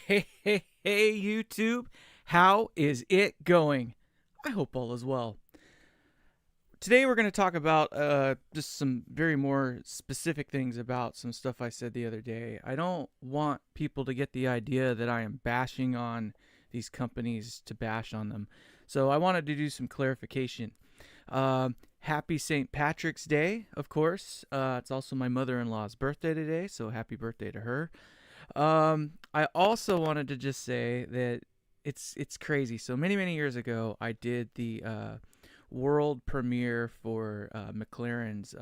Hey, YouTube. How is it going? I hope all is well. Today we're going to talk about just some very more specific things about some stuff I said the other day. I don't want people to get the idea that I am bashing on these companies to bash on them. So I wanted to do some clarification. Happy St. Patrick's Day, of course. It's also my mother-in-law's birthday today, so happy birthday to her. I also wanted to just say that it's crazy. So many years ago, I did the world premiere for McLaren's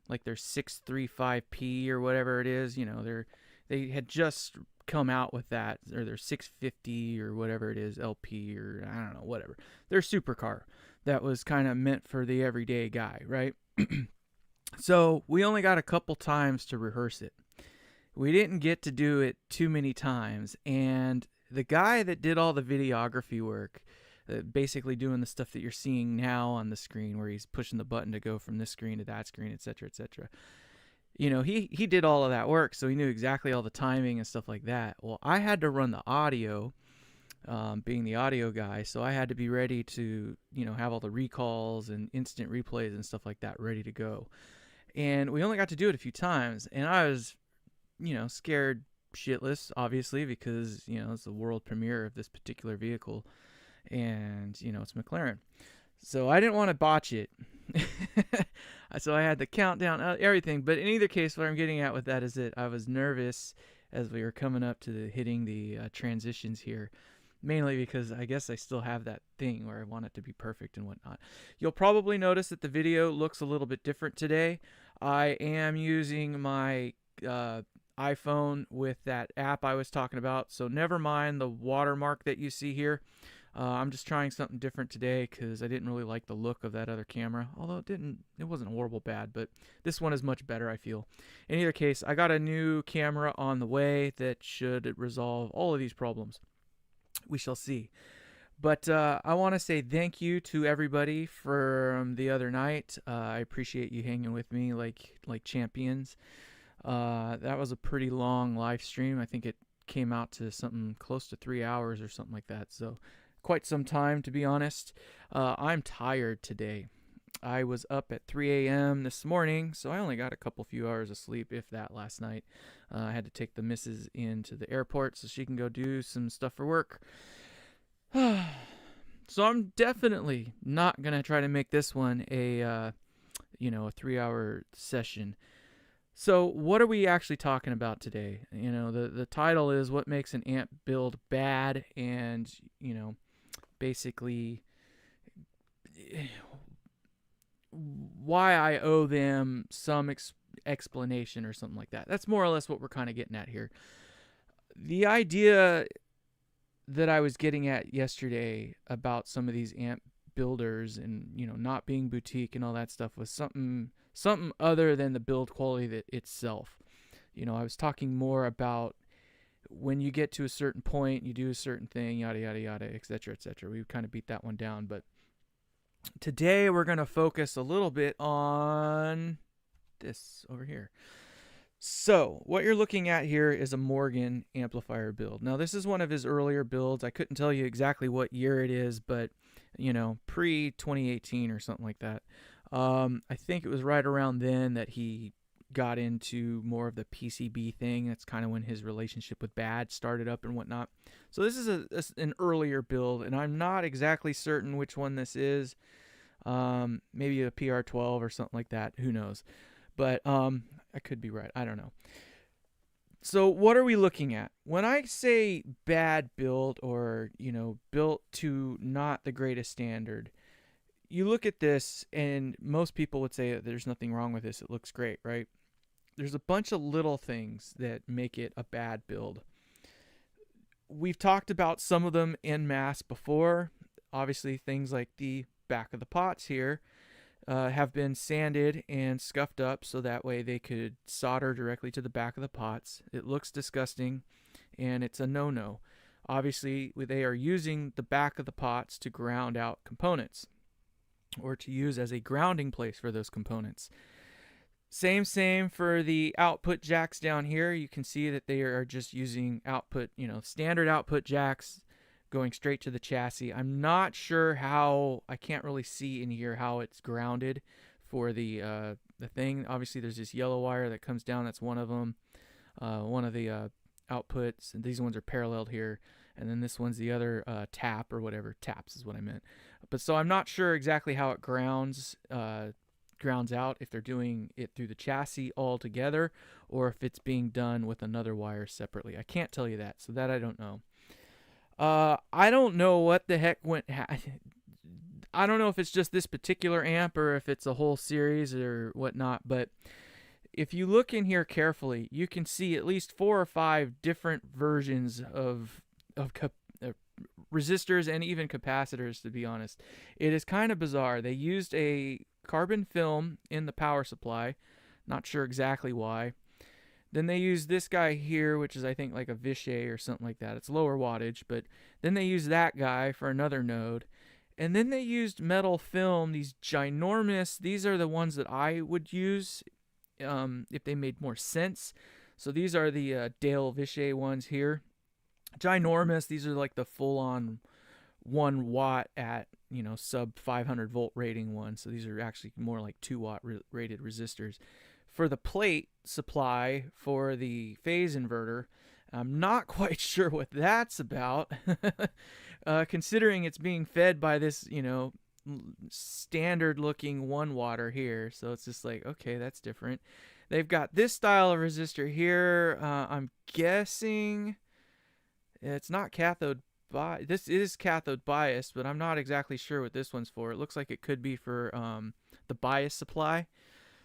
like their 635P or whatever it is. You know, they had just come out with that, or their 650 or whatever it is, LP, or I don't know, whatever. Their supercar that was kind of meant for the everyday guy, right? So we only got a couple times to rehearse it. We didn't get to do it too many times, and the guy that did all the videography work, basically doing the stuff that you're seeing now on the screen, where he's pushing the button to go from this screen to that screen, etc., etc. You know, he did all of that work, so he knew exactly all the timing and stuff like that. Well, I had to run the audio, being the audio guy, so I had to be ready to, have all the recalls and instant replays and stuff like that ready to go. And we only got to do it a few times, and I was scared shitless, obviously, because, it's the world premiere of this particular vehicle, and, it's McLaren. So I didn't want to botch it. So I had to count down everything. But in either case, what I'm getting at with that is that I was nervous as we were coming up to hitting the transitions here, mainly because I guess I still have that thing where I want it to be perfect and whatnot. You'll probably notice that the video looks a little bit different today. I am using my iPhone with that app I was talking about, so never mind the watermark that you see here. I'm just trying something different today because I didn't really like the look of that other camera, although it wasn't horrible bad, but this one is much better, I feel. In either case, I got a new camera on the way that should resolve all of these problems. We shall see. But I want to say thank you to everybody from the other night. I appreciate you hanging with me like champions. That was a pretty long live stream. I think it came out to something close to 3 hours or something like that. So quite some time, to be honest. I'm tired today. I was up at 3 a.m. this morning, so I only got a few hours of sleep, if that, last night. I had to take the missus into the airport so she can go do some stuff for work. So I'm definitely not going to try to make this one a 3-hour session. So what are we actually talking about today? The title is what makes an amp build bad, and, basically why I owe them some explanation or something like that. That's more or less what we're kind of getting at here. The idea that I was getting at yesterday about some of these amp builders and, not being boutique and all that stuff was something other than the build quality itself. I was talking more about when you get to a certain point, you do a certain thing, yada, yada, yada, etc., etc. We kind of beat that one down. But today we're going to focus a little bit on this over here. So what you're looking at here is a Morgan amplifier build. Now, this is one of his earlier builds. I couldn't tell you exactly what year it is, but, pre-2018 or something like that. I think it was right around then that he got into more of the PCB thing. That's kind of when his relationship with Bad started up and whatnot. So this is an earlier build, and I'm not exactly certain which one this is. Maybe a PR12 or something like that. Who knows? But I could be right. I don't know. So what are we looking at? When I say bad build, or, built to not the greatest standard, you look at this and most people would say that there's nothing wrong with this. It looks great, right? There's a bunch of little things that make it a bad build. We've talked about some of them en masse before. Obviously, things like the back of the pots here have been sanded and scuffed up so that way they could solder directly to the back of the pots. It looks disgusting, and it's a no-no. Obviously, they are using the back of the pots to ground out components, or to use as a grounding place for those components. Same for the output jacks down here. You can see that they are just using output, standard output jacks going straight to the chassis. I'm not sure how, I can't really see in here how it's grounded for the thing. Obviously there's this yellow wire that comes down, that's one of them. One of the outputs, and these ones are paralleled here, and then this one's the other tap or whatever. Taps is what I meant. But so I'm not sure exactly how it grounds out, if they're doing it through the chassis all together or if it's being done with another wire separately. I can't tell you that, so that I don't know. I don't know what the heck I don't know if it's just this particular amp or if it's a whole series or whatnot, but if you look in here carefully, you can see at least 4 or 5 different versions of resistors and even capacitors, to be honest. It is kind of bizarre. They used a carbon film in the power supply. Not sure exactly why. Then they used this guy here, which is I think like a Vichy or something like that. It's lower wattage, but then they used that guy for another node. And then they used metal film, these ginormous, these are the ones that I would use if they made more sense. So these are the Dale Vichy ones here. Ginormous. These are like the full-on 1 watt at sub 500 volt rating ones. So these are actually more like 2 watt rated resistors. For the plate supply for the phase inverter, I'm not quite sure what that's about. Considering it's being fed by this standard looking 1 watter here, so it's just like, okay, that's different. They've got this style of resistor here. I'm guessing it's not cathode bias. This is cathode bias, but I'm not exactly sure what this one's for. It looks like it could be for the bias supply.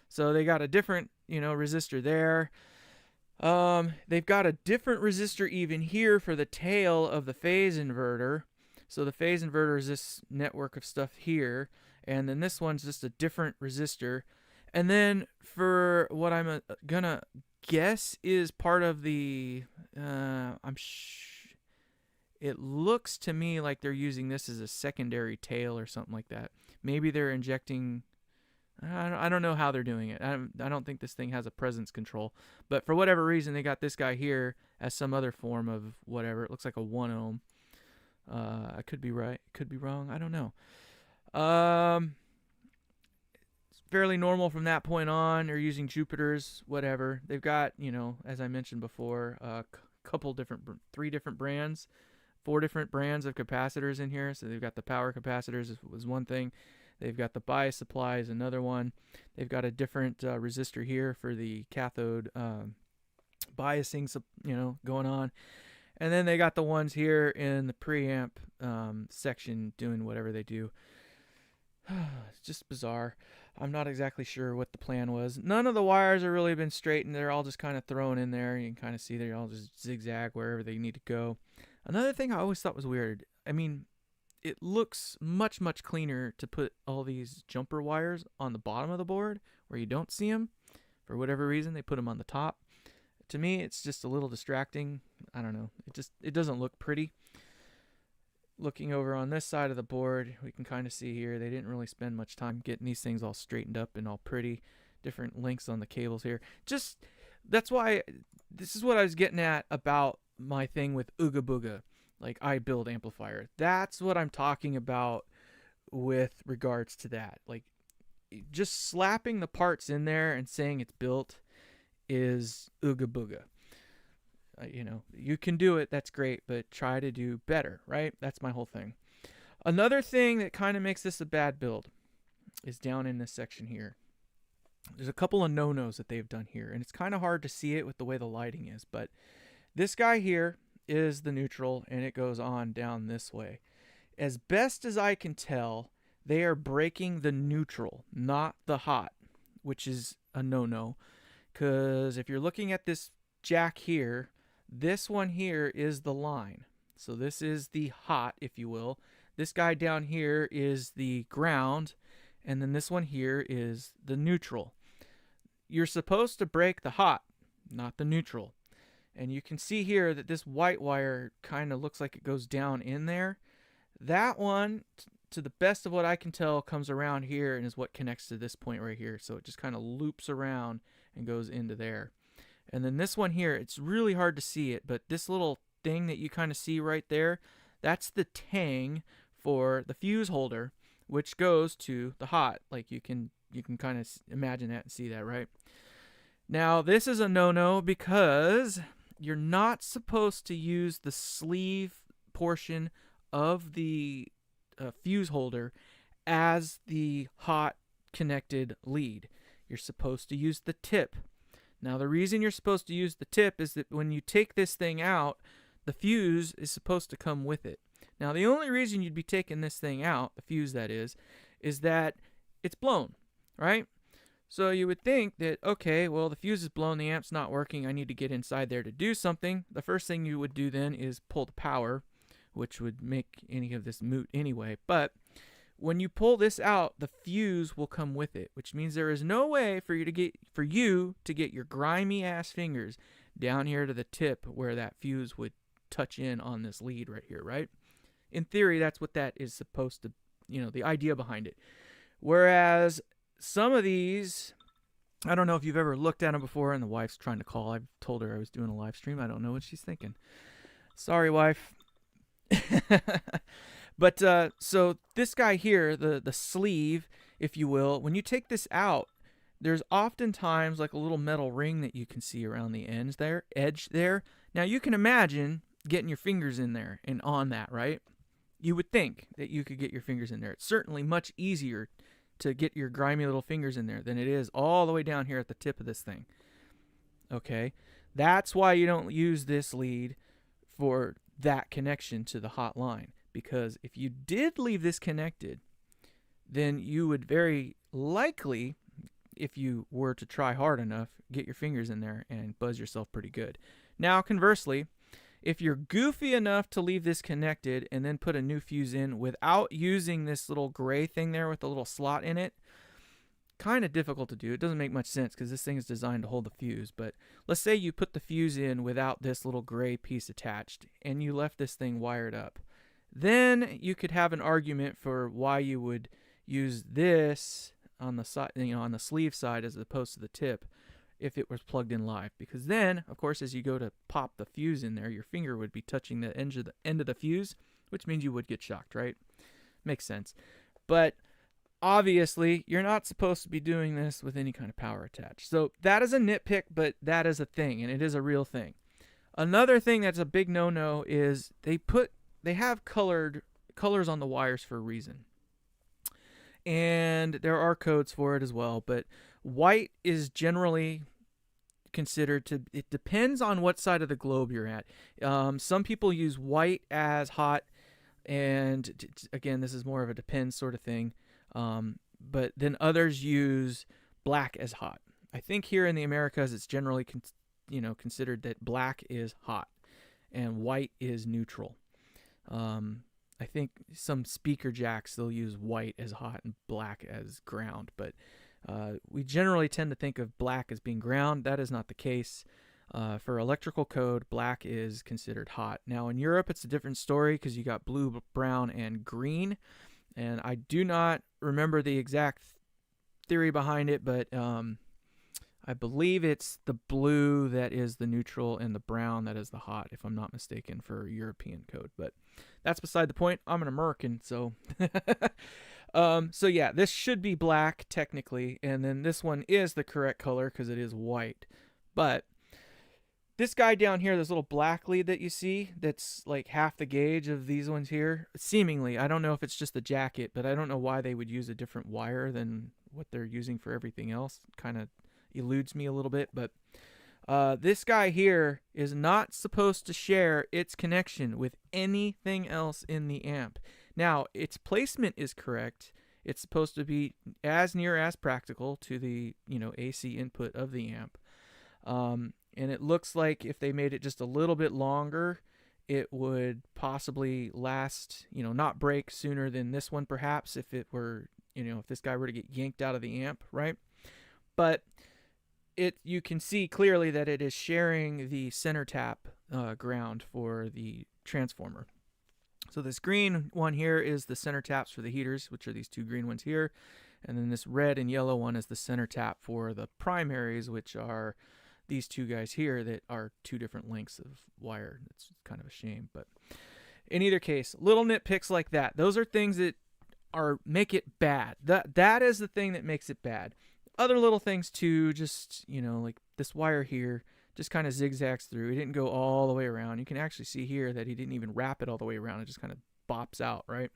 So they got a different resistor there. They've got a different resistor even here for the tail of the phase inverter. So the phase inverter is this network of stuff here, and then this one's just a different resistor. And then for what I'm gonna guess is part of the, it looks to me like they're using this as a secondary tail or something like that. Maybe they're injecting, I don't know how they're doing it. I don't think this thing has a presence control. But for whatever reason, they got this guy here as some other form of whatever. It looks like a 1 ohm. I could be right, could be wrong. I don't know. It's fairly normal from that point on. They're using Jupiters, whatever. They've got, as I mentioned before, a couple different, 3 different brands, 4 different brands of capacitors in here. So they've got the power capacitors was one thing. They've got the bias supply is another one. They've got a different resistor here for the cathode biasing, going on. And then they got the ones here in the preamp section doing whatever they do. It's just bizarre. I'm not exactly sure what the plan was. None of the wires have really been straightened. They're all just kind of thrown in there. You can kind of see they're all just zigzag wherever they need to go. Another thing I always thought was weird. I mean, it looks much, much cleaner to put all these jumper wires on the bottom of the board where you don't see them. For whatever reason, they put them on the top. To me, it's just a little distracting. I don't know. It doesn't look pretty. Looking over on this side of the board, we can kind of see here they didn't really spend much time getting these things all straightened up and all pretty. Different lengths on the cables here. That's why this is what I was getting at about my thing with Ooga Booga, like I build amplifier. That's what I'm talking about with regards to that. Like just slapping the parts in there and saying it's built is Ooga Booga. You can do it, that's great, but try to do better, right? That's my whole thing. Another thing that kind of makes this a bad build is down in this section here. There's a couple of no-nos that they've done here, and it's kind of hard to see it with the way the lighting is, but this guy here is the neutral, and it goes on down this way. As best as I can tell, they are breaking the neutral, not the hot, which is a no-no, because if you're looking at this jack here, this one here is the line. So this is the hot, if you will. This guy down here is the ground, and then this one here is the neutral. You're supposed to break the hot, not the neutral. And you can see here that this white wire kind of looks like it goes down in there. That one, to the best of what I can tell, comes around here and is what connects to this point right here. So it just kind of loops around and goes into there. And then this one here, it's really hard to see it, but this little thing that you kind of see right there, that's the tang for the fuse holder, which goes to the hot. Like you can kind of imagine that and see that, right? Now, this is a no-no because you're not supposed to use the sleeve portion of the fuse holder as the hot connected lead. You're supposed to use the tip. Now, the reason you're supposed to use the tip is that when you take this thing out, the fuse is supposed to come with it. Now, the only reason you'd be taking this thing out, the fuse that is that it's blown, right? So you would think that, okay, well, the fuse is blown, the amp's not working, I need to get inside there to do something. The first thing you would do then is pull the power, which would make any of this moot anyway. But when you pull this out, the fuse will come with it, which means there is no way for you to get your grimy ass fingers down here to the tip where that fuse would touch in on this lead right here, right? In theory, that's what that is supposed to, the idea behind it. Whereas some of these, I don't know if you've ever looked at them before, and the wife's trying to call. I've told her I was doing a live stream. I don't know what she's thinking. Sorry, wife. But so this guy here, the sleeve, if you will, when you take this out, there's oftentimes like a little metal ring that you can see around the edge there. Now you can imagine getting your fingers in there and on that, right? You would think that you could get your fingers in there. It's certainly much easier to get your grimy little fingers in there than it is all the way down here at the tip of this thing. Okay? That's why you don't use this lead for that connection to the hot line. Because if you did leave this connected, then you would very likely, if you were to try hard enough, get your fingers in there and buzz yourself pretty good. Now, conversely, if you're goofy enough to leave this connected and then put a new fuse in without using this little gray thing there with a little slot in it, kind of difficult to do. It doesn't make much sense because this thing is designed to hold the fuse. But let's say you put the fuse in without this little gray piece attached and you left this thing wired up. Then you could have an argument for why you would use this on the side, on the sleeve side as opposed to the tip if it was plugged in live. Because then, of course, as you go to pop the fuse in there, your finger would be touching the end of the fuse, which means you would get shocked, right? Makes sense. But obviously, you're not supposed to be doing this with any kind of power attached. So that is a nitpick, but that is a thing, and it is a real thing. Another thing that's a big no-no is they have colors on the wires for a reason. And there are codes for it as well, but white is generally considered to, it depends on what side of the globe you're at. Some people use white as hot, and again, this is more of a depends sort of thing. But then others use black as hot. I think here in the Americas, it's generally considered that black is hot and white is neutral. I think some speaker jacks, they'll use white as hot and black as ground, but we generally tend to think of black as being ground. That is not the case. For electrical code, black is considered hot. Now in Europe, it's a different story because you got blue, brown, and green. And I do not remember the exact theory behind it, but I believe it's the blue that is the neutral and the brown that is the hot, if I'm not mistaken, for European code. But that's beside the point. I'm an American, so... so yeah, this should be black, technically, and then this one is the correct color because it is white. But this guy down here, this little black lead that you see, that's like half the gauge of these ones here, seemingly, I don't know if it's just the jacket, but I don't know why they would use a different wire than what they're using for everything else. Kind of eludes me a little bit, but this guy here is not supposed to share its connection with anything else in the amp. Now, its placement is correct. It's supposed to be as near as practical to the AC input of the amp. And it looks like if they made it just a little bit longer, it would possibly last, not break sooner than this one perhaps, if it were, if this guy were to get yanked out of the amp, right? But you can see clearly that it is sharing the center tap ground for the transformer. So this green one here is the center taps for the heaters, which are these two green ones here. And then this red and yellow one is the center tap for the primaries, which are these two guys here that are two different lengths of wire. It's kind of a shame, but in either case, little nitpicks like that, those are things that make it bad. That is the thing that makes it bad. Other little things too, just, like this wire here just kind of zigzags through. He didn't go all the way around. You can actually see here that he didn't even wrap it all the way around. It just kind of bops out, right?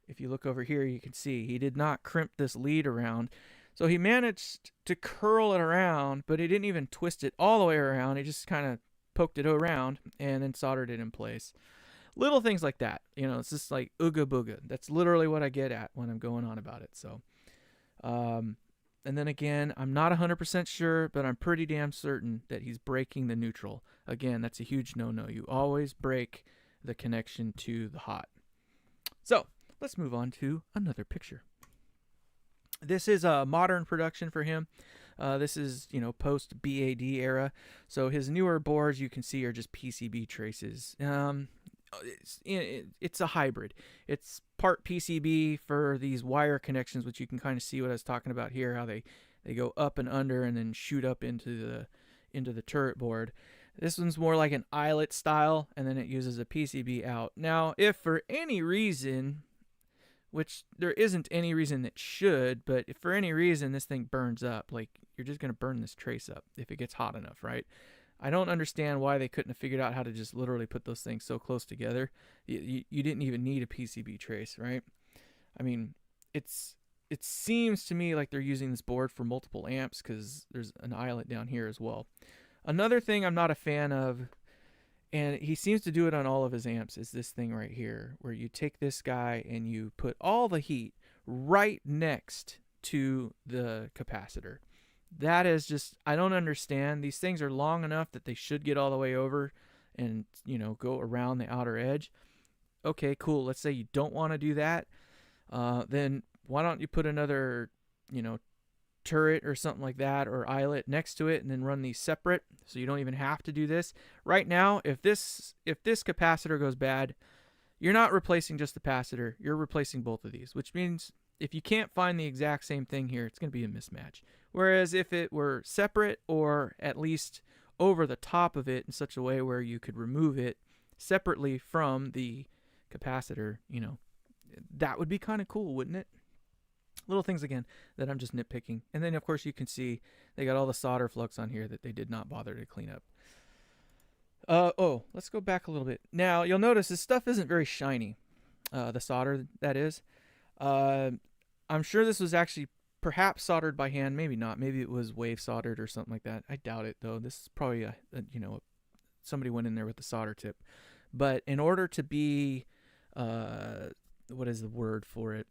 If you look over here, you can see he did not crimp this lead around. So he managed to curl it around, but he didn't even twist it all the way around. He just kind of poked it around and then soldered it in place. Little things like that. It's just like ooga booga. That's literally what I get at when I'm going on about it. So, and then again, I'm not 100% sure, but I'm pretty damn certain that he's breaking the neutral. Again, that's a huge no-no. You always break the connection to the hot. So, let's move on to another picture. This is a modern production for him. This is, post BAD era. So his newer boards you can see are just PCB traces. It's a hybrid. It's part PCB for these wire connections, which you can kind of see what I was talking about here, how they go up and under and then shoot up into the turret board. This one's more like an eyelet style, and then it uses a PCB out. Now, if for any reason, which there isn't any reason it should, but if for any reason this thing burns up, like, you're just going to burn this trace up if it gets hot enough, right? I don't understand why they couldn't have figured out how to just literally put those things so close together. You didn't even need a PCB trace, right? I mean, it seems to me like they're using this board for multiple amps because there's an eyelet down here as well. Another thing I'm not a fan of, and he seems to do it on all of his amps, is this thing right here, where you take this guy and you put all the heat right next to the capacitor. That is just, I don't understand. These things are long enough that they should get all the way over and, go around the outer edge. Okay, cool. Let's say you don't want to do that. Then why don't you put another, turret or something like that, or eyelet next to it, and then run these separate so you don't even have to do this. Right now, if this capacitor goes bad, you're not replacing just the capacitor, you're replacing both of these, which means if you can't find the exact same thing here, it's going to be a mismatch. Whereas if it were separate, or at least over the top of it in such a way where you could remove it separately from the capacitor, that would be kind of cool, wouldn't it? Little things, again, that I'm just nitpicking. And then, of course, you can see they got all the solder flux on here that they did not bother to clean up. Let's go back a little bit. Now, you'll notice this stuff isn't very shiny. The solder, that is. I'm sure this was actually perhaps soldered by hand. Maybe not. Maybe it was wave soldered or something like that. I doubt it, though. This is probably, somebody went in there with the solder tip. But in order to be, what is the word for it?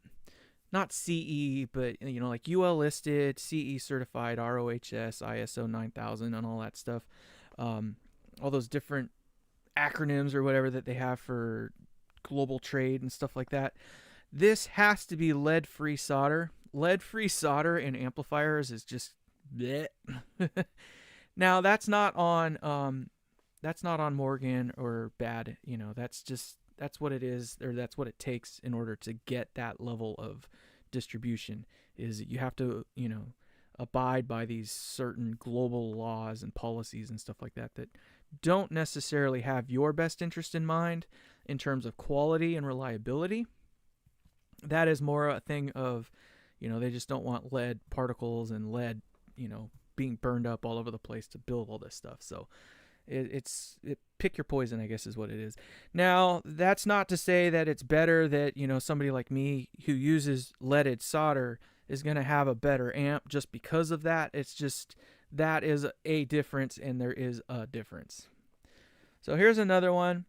Not CE, but, like UL listed, CE certified, ROHS, ISO 9000, and all that stuff. All those different acronyms or whatever that they have for global trade and stuff like that. This has to be lead-free solder. Lead-free solder in amplifiers is just bleh. Now, that's not on Morgan or bad. That's what it is, or that's what it takes in order to get that level of distribution, is you have to, abide by these certain global laws and policies and stuff like that don't necessarily have your best interest in mind in terms of quality and reliability. That is more a thing of, they just don't want lead particles and lead, being burned up all over the place to build all this stuff. So it's pick your poison, I guess, is what it is. Now, that's not to say that it's better that, somebody like me who uses leaded solder is going to have a better amp just because of that. It's just, that is a difference, and there is a difference. So here's another one.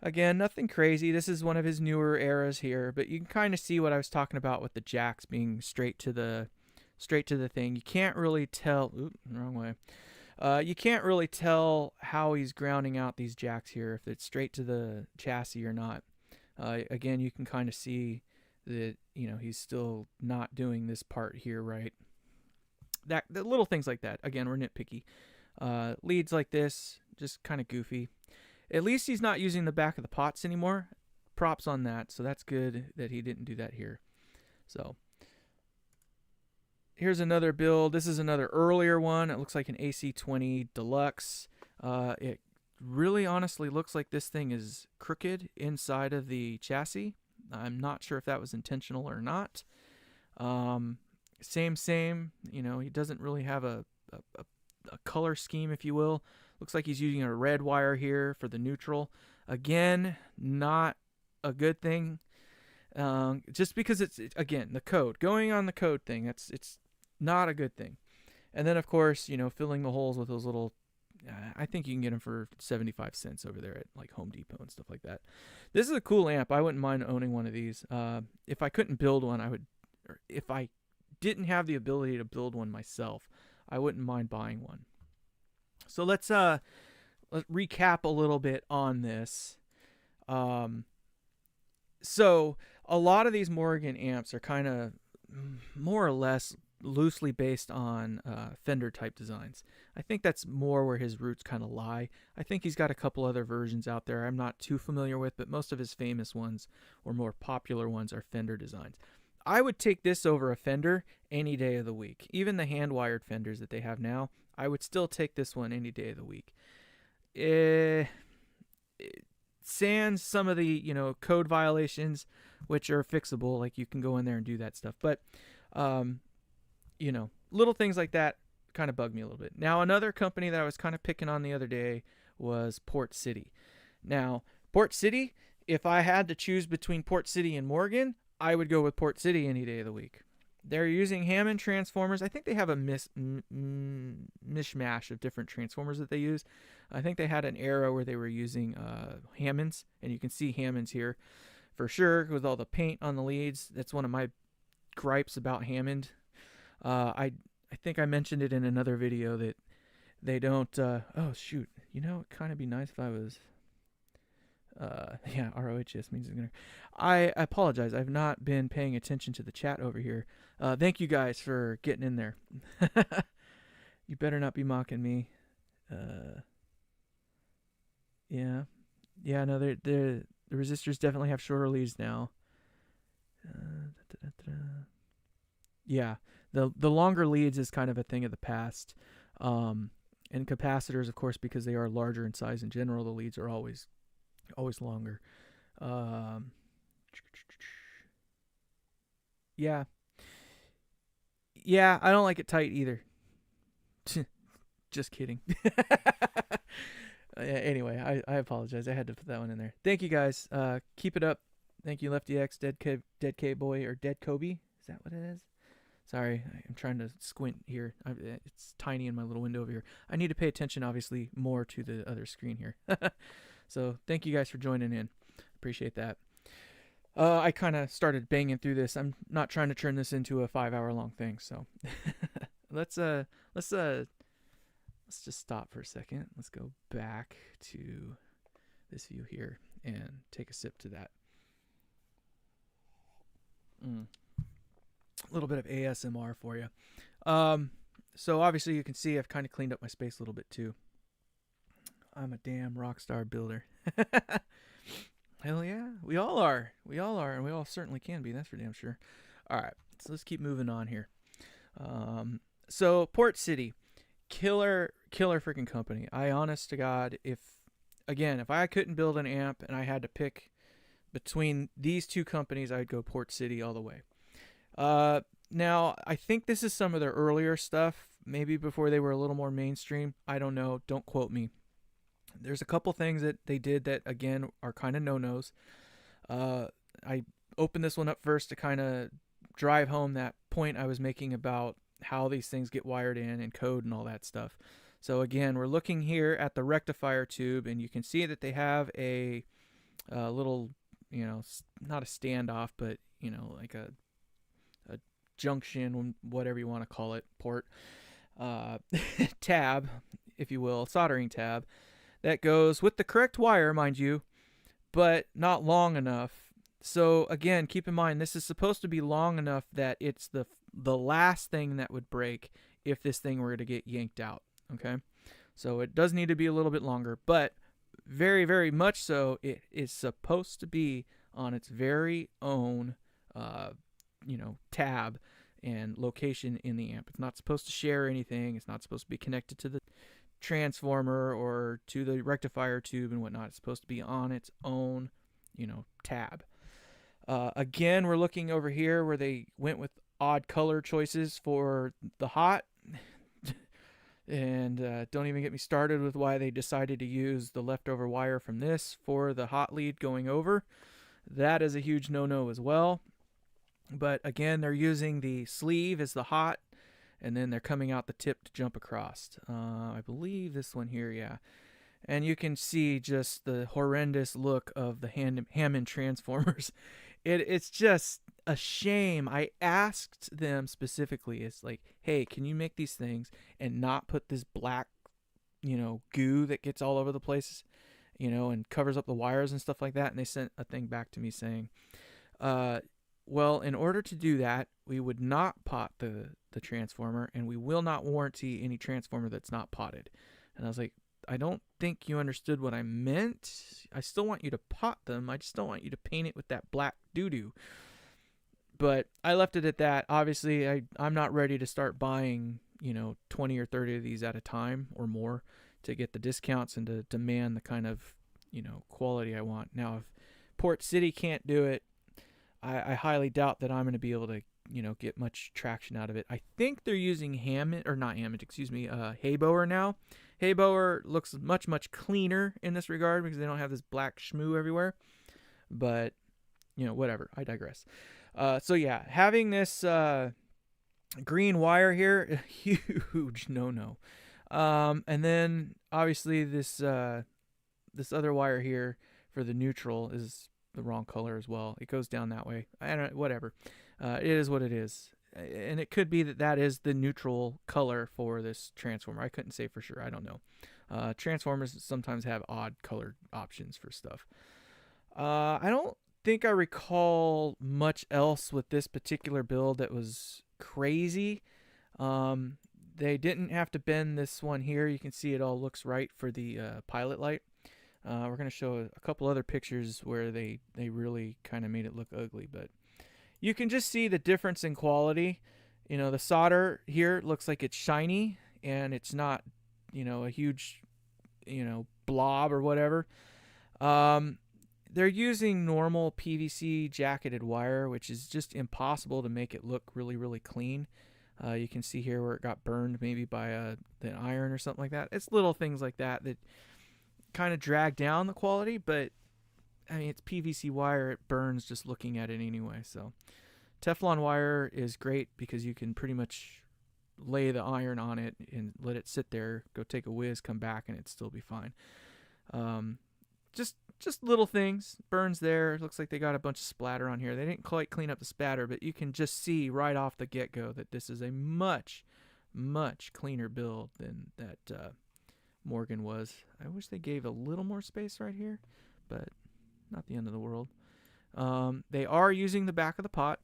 Again, nothing crazy. This is one of his newer eras here, but you can kind of see what I was talking about with the jacks being straight to the thing. You can't really tell. Oop, wrong way. You can't really tell how he's grounding out these jacks here, if it's straight to the chassis or not. Again, you can kind of see that, he's still not doing this part here right. The little things like that. Again, we're nitpicky. Leads like this, just kind of goofy. At least he's not using the back of the pots anymore. Props on that. So that's good that he didn't do that here. So here's another build. This is another earlier one. It looks like an AC20 Deluxe. It really honestly looks like this thing is crooked inside of the chassis. I'm not sure if that was intentional or not. Same. You know, he doesn't really have a color scheme, if you will. Looks like he's using a red wire here for the neutral. Again, not a good thing. Just because it's, again, the code. Going on the code thing, it's not a good thing. And then, of course, you know, filling the holes with those little, I think you can get them for 75 cents over there at like Home Depot and stuff like that. This is a cool amp. I wouldn't mind owning one of these. If I couldn't build one, I would, or if I didn't have the ability to build one myself, I wouldn't mind buying one. So let's recap a little bit on this. So a lot of these Morgan amps are kind of more or less loosely based on Fender type designs. I think that's more where his roots kind of lie. I think he's got a couple other versions out there I'm not too familiar with, but most of his famous ones or more popular ones are Fender designs. I would take this over a Fender any day of the week. Even the hand-wired Fenders that they have now, I would still take this one any day of the week. Sans some of the, you know, code violations, which are fixable, like you can go in there and do that stuff. But, you know, little things like that kind of bug me a little bit. Now, another company that I was kind of picking on the other day was Port City. Now, Port City, if I had to choose between Port City and Morgan, I would go with Port City any day of the week. They're using Hammond transformers. I think they have a mishmash of different transformers that they use. I think they had an era where they were using Hammonds, and you can see Hammonds here for sure with all the paint on the leads. That's one of my gripes about Hammond. I think I mentioned it in another video that they don't. Oh shoot! You know, it'd kind of be nice if I was. Yeah, ROHS means it's gonna. I apologize. I've not been paying attention to the chat over here. Thank you guys for getting in there. You better not be mocking me. Yeah. No, the resistors definitely have shorter leads now. Yeah, the longer leads is kind of a thing of the past. And capacitors, of course, because they are larger in size in general, the leads are always longer. Yeah, I don't like it tight either. Just kidding. Anyway, I apologize. I had to put that one in there. Thank you guys. Keep it up. Thank you, Lefty X, Dead K Boy, or Dead Kobe. Is that what it is? Sorry, I'm trying to squint here. It's tiny in my little window over here. I need to pay attention, obviously, more to the other screen here. So thank you guys for joining in. Appreciate that. I kind of started banging through this. I'm not trying to turn this into a 5-hour long thing. So let's just stop for a second. Let's go back to this view here and take a sip to that. A little bit of ASMR for you. So obviously you can see I've kind of cleaned up my space a little bit too. I'm a damn rock star builder. Hell yeah, we all are, and we all certainly can be. That's for damn sure. All right, so let's keep moving on here. So Port City, killer freaking company. I honest to God, if I couldn't build an amp and I had to pick between these two companies, I'd go Port City all the way. Now, I think this is some of their earlier stuff, maybe before they were a little more mainstream. I don't know. Don't quote me. There's a couple things that they did that, again, are kind of no-nos. I opened this one up first to kind of drive home that point I was making about how these things get wired in and code and all that stuff. So, again, we're looking here at the rectifier tube, and you can see that they have a little, not a standoff, but, like a junction, whatever you want to call it, port, tab, if you will, soldering tab, that goes with the correct wire, mind you, but not long enough. So again, keep in mind, this is supposed to be long enough that it's the last thing that would break if this thing were to get yanked out, okay? So it does need to be a little bit longer, but very, very much so, it is supposed to be on its very own, tab and location in the amp. It's not supposed to share anything. It's not supposed to be connected to the transformer or to the rectifier tube and whatnot. It's supposed to be on its own, tab. Again, we're looking over here where they went with odd color choices for the hot. And don't even get me started with why they decided to use the leftover wire from this for the hot lead going over. That is a huge no-no as well. But again, they're using the sleeve as the hot, and then they're coming out the tip to jump across. I believe this one here, yeah. And you can see just the horrendous look of the Hammond transformers. It's just a shame. I asked them specifically, it's like, hey, can you make these things and not put this black, goo that gets all over the place, and covers up the wires and stuff like that? And they sent a thing back to me saying, well, in order to do that, we would not pot the transformer, and we will not warranty any transformer that's not potted. And I was like, I don't think you understood what I meant. I still want you to pot them. I just don't want you to paint it with that black doo-doo. But I left it at that. Obviously, I'm not ready to start buying, 20 or 30 of these at a time or more to get the discounts and to demand the kind of, quality I want. Now, if Port City can't do it, I highly doubt that I'm going to be able to, get much traction out of it. I think they're using Haybower now. Haybower looks much, much cleaner in this regard because they don't have this black schmoo everywhere. But, whatever. I digress. So yeah, having this green wire here, huge no-no. And then obviously this other wire here for the neutral is the wrong color as well. It goes down that way. I don't know, whatever. It is what it is. And it could be that is the neutral color for this transformer. I couldn't say for sure. I don't know. Transformers sometimes have odd colored options for stuff. I don't think I recall much else with this particular build that was crazy. They didn't have to bend this one here. You can see it all looks right for the pilot light. We're going to show a couple other pictures where they really kind of made it look ugly, but you can just see the difference in quality. The solder here looks like it's shiny and it's not, a huge, blob or whatever. They're using normal PVC jacketed wire, which is just impossible to make it look really, really clean. You can see here where it got burned maybe by the iron or something like that. It's little things like that kind of drag down the quality, but I mean, it's PVC wire. It burns just looking at it anyway. So Teflon wire is great because you can pretty much lay the iron on it and let it sit there, go take a whiz, come back, and it'd still be fine. Just little things. Burns there. Looks like they got a bunch of splatter on here. They didn't quite clean up the spatter, but you can just see right off the get-go that this is a much, much cleaner build than that Morgan was. I wish they gave a little more space right here, but not the end of the world. They are using the back of the pot.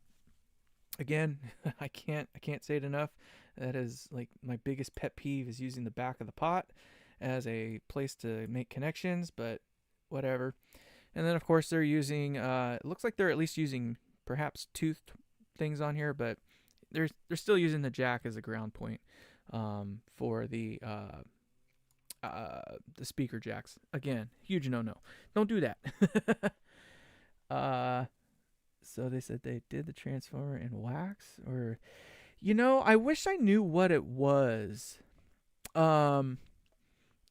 Again, I can't say it enough. That is like my biggest pet peeve is using the back of the pot as a place to make connections, but whatever. And then of course they're using it looks like they're at least using perhaps toothed things on here, but they're still using the jack as a ground point for the speaker jacks. Again, huge no. Don't do that. So they said they did the transformer in wax, or I wish I knew what it was.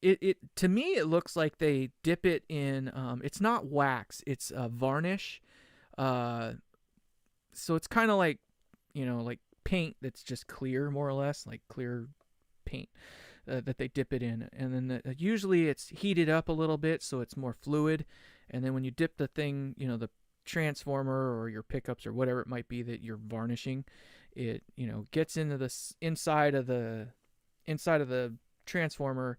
It to me it looks like they dip it in it's not wax, it's varnish. So it's kind of like like paint that's just clear, more or less, like clear paint that they dip it in, and then usually it's heated up a little bit so it's more fluid, and then when you dip the thing, the transformer or your pickups or whatever it might be that you're varnishing, it gets into the inside of the transformer,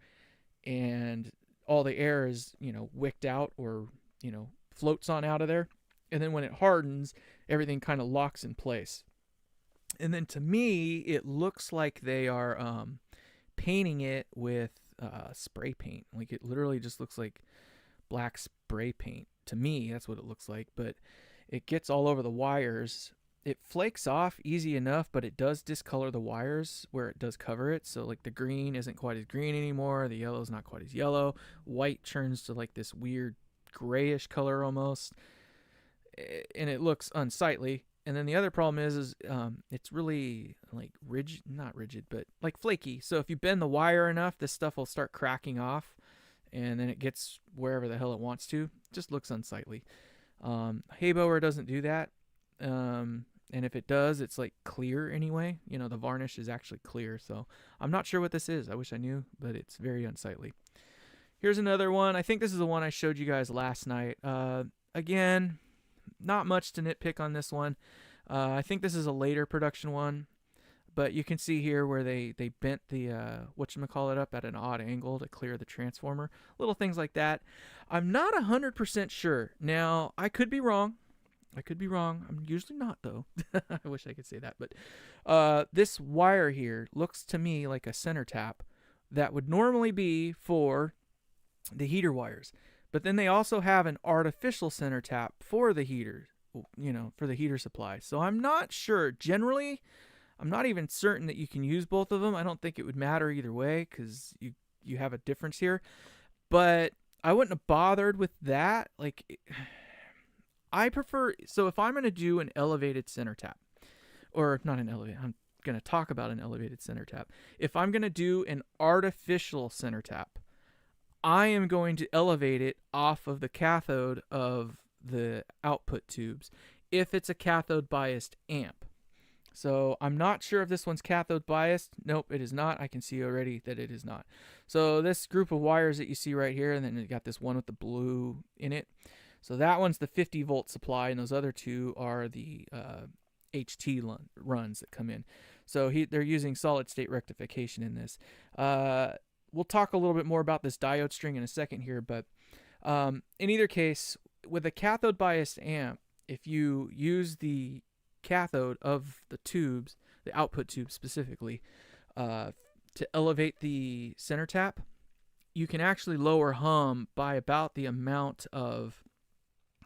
and all the air is wicked out or floats on out of there, and then when it hardens, everything kind of locks in place. And then to me it looks like they are painting it with spray paint. Like it literally just looks like black spray paint. To me, that's what it looks like, but it gets all over the wires. It flakes off easy enough, but it does discolor the wires where it does cover it. So like the green isn't quite as green anymore. The yellow is not quite as yellow. White turns to like this weird grayish color almost, and it looks unsightly. And then the other problem is it's really like rigid, not rigid, but like flaky. So if you bend the wire enough, this stuff will start cracking off, and then it gets wherever the hell it wants to. It just looks unsightly. Hay Bower doesn't do that. And if it does, it's like clear anyway. You know, the varnish is actually clear. So I'm not sure what this is. I wish I knew, but it's very unsightly. Here's another one. I think this is the one I showed you guys last night. Again, not much to nitpick on this one. I think this is a later production one, but you can see here where they bent the whatchamacallit up at an odd angle to clear the transformer. Little things like that. I'm not 100% sure. Now, I could be wrong. I'm usually not, though. I wish I could say that. But this wire here looks to me like a center tap that would normally be for the heater wires. But then they also have an artificial center tap for the heater, you know, for the heater supply. So I'm not sure. Generally, I'm not even certain that you can use both of them. I don't think it would matter either way because you have a difference here. But I wouldn't have bothered with that. Like, I prefer, so if I'm going to do an elevated center tap, or not an elevated, I'm going to talk about an elevated center tap. If I'm going to do an artificial center tap, I am going to elevate it off of the cathode of the output tubes if it's a cathode biased amp. So I'm not sure if this one's cathode biased. Nope, it is not. I can see already that it is not. So this group of wires that you see right here, and then you got this one with the blue in it. So that one's the 50 volt supply, and those other two are the HT runs that come in. So they're using solid state rectification in this. We'll talk a little bit more about this diode string in a second here, but in either case, with a cathode biased amp, if you use the cathode of the tubes, the output tube specifically, to elevate the center tap, you can actually lower hum by about the amount of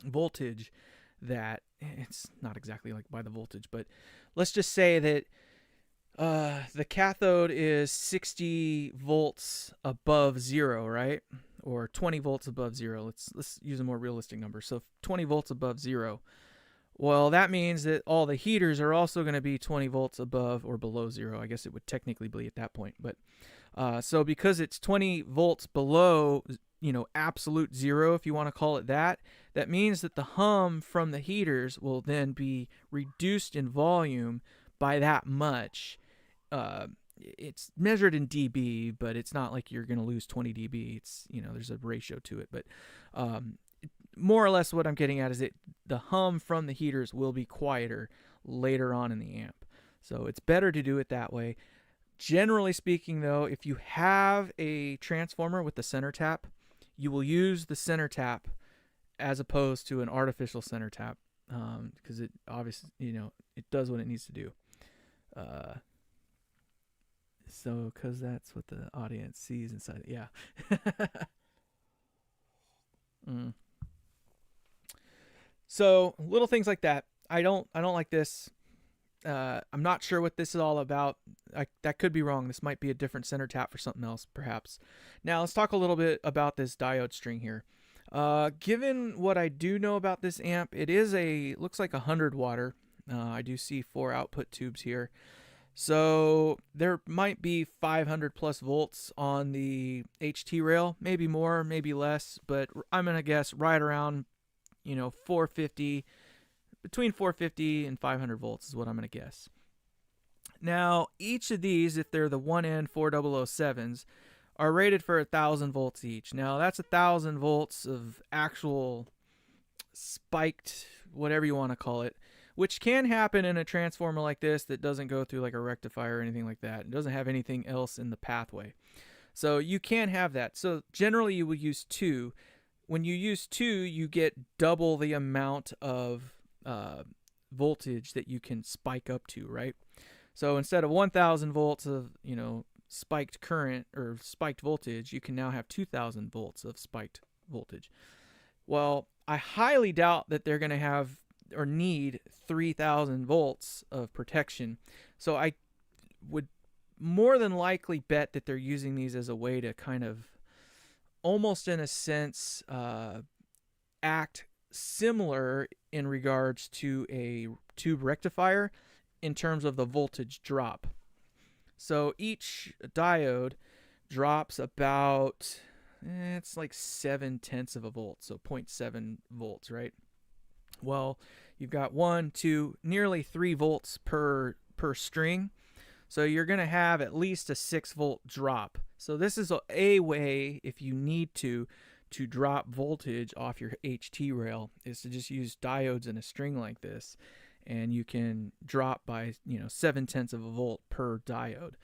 voltage that, it's not exactly like by the voltage, but let's just say that the cathode is 60 volts above zero, right? Or 20 volts above zero. Let's use a more realistic number. So 20 volts above zero. Well, that means that all the heaters are also going to be 20 volts above or below zero. I guess it would technically be at that point. But so because it's 20 volts below, you know, absolute zero, if you want to call it that, that means that the hum from the heaters will then be reduced in volume by that much. It's measured in dB, but it's not like you're going to lose 20 dB. It's, you know, there's a ratio to it, but more or less what I'm getting at is that the hum from the heaters will be quieter later on in the amp. So it's better to do it that way. Generally speaking, though, if you have a transformer with the center tap, you will use the center tap as opposed to an artificial center tap, because it obviously, you know, it does what it needs to do. So, because that's what the audience sees inside. Yeah. So, little things like that. I don't like this. I'm not sure what this is all about. That could be wrong. This might be a different center tap for something else, perhaps. Now, let's talk a little bit about this diode string here. Given what I do know about this amp, it is looks like 100 watter. I do see 4 output tubes here. So there might be 500 plus volts on the HT rail, maybe more, maybe less, but I'm going to guess right around, you know, 450, between 450 and 500 volts is what I'm going to guess. Now, each of these, if they're the 1N4007s, are rated for 1,000 volts each. Now, that's 1,000 volts of actual spiked, whatever you want to call it, which can happen in a transformer like this that doesn't go through like a rectifier or anything like that. It doesn't have anything else in the pathway. So you can have that. So generally you will use 2. When you use 2, you get double the amount of voltage that you can spike up to, right? So instead of 1,000 volts of, you know, spiked current or spiked voltage, you can now have 2,000 volts of spiked voltage. Well, I highly doubt that they're going to have or need 3,000 volts of protection. So I would more than likely bet that they're using these as a way to kind of almost in a sense act similar in regards to a tube rectifier in terms of the voltage drop. So each diode drops about it's like 7/10 of a volt, so 0.7 volts, right? Well, you've got 1, 2, nearly 3 volts per string. So you're going to have at least a 6-volt drop. So this is a way, if you need to drop voltage off your HT rail, is to just use diodes in a string like this, and you can drop by 7/10 of a volt per diode.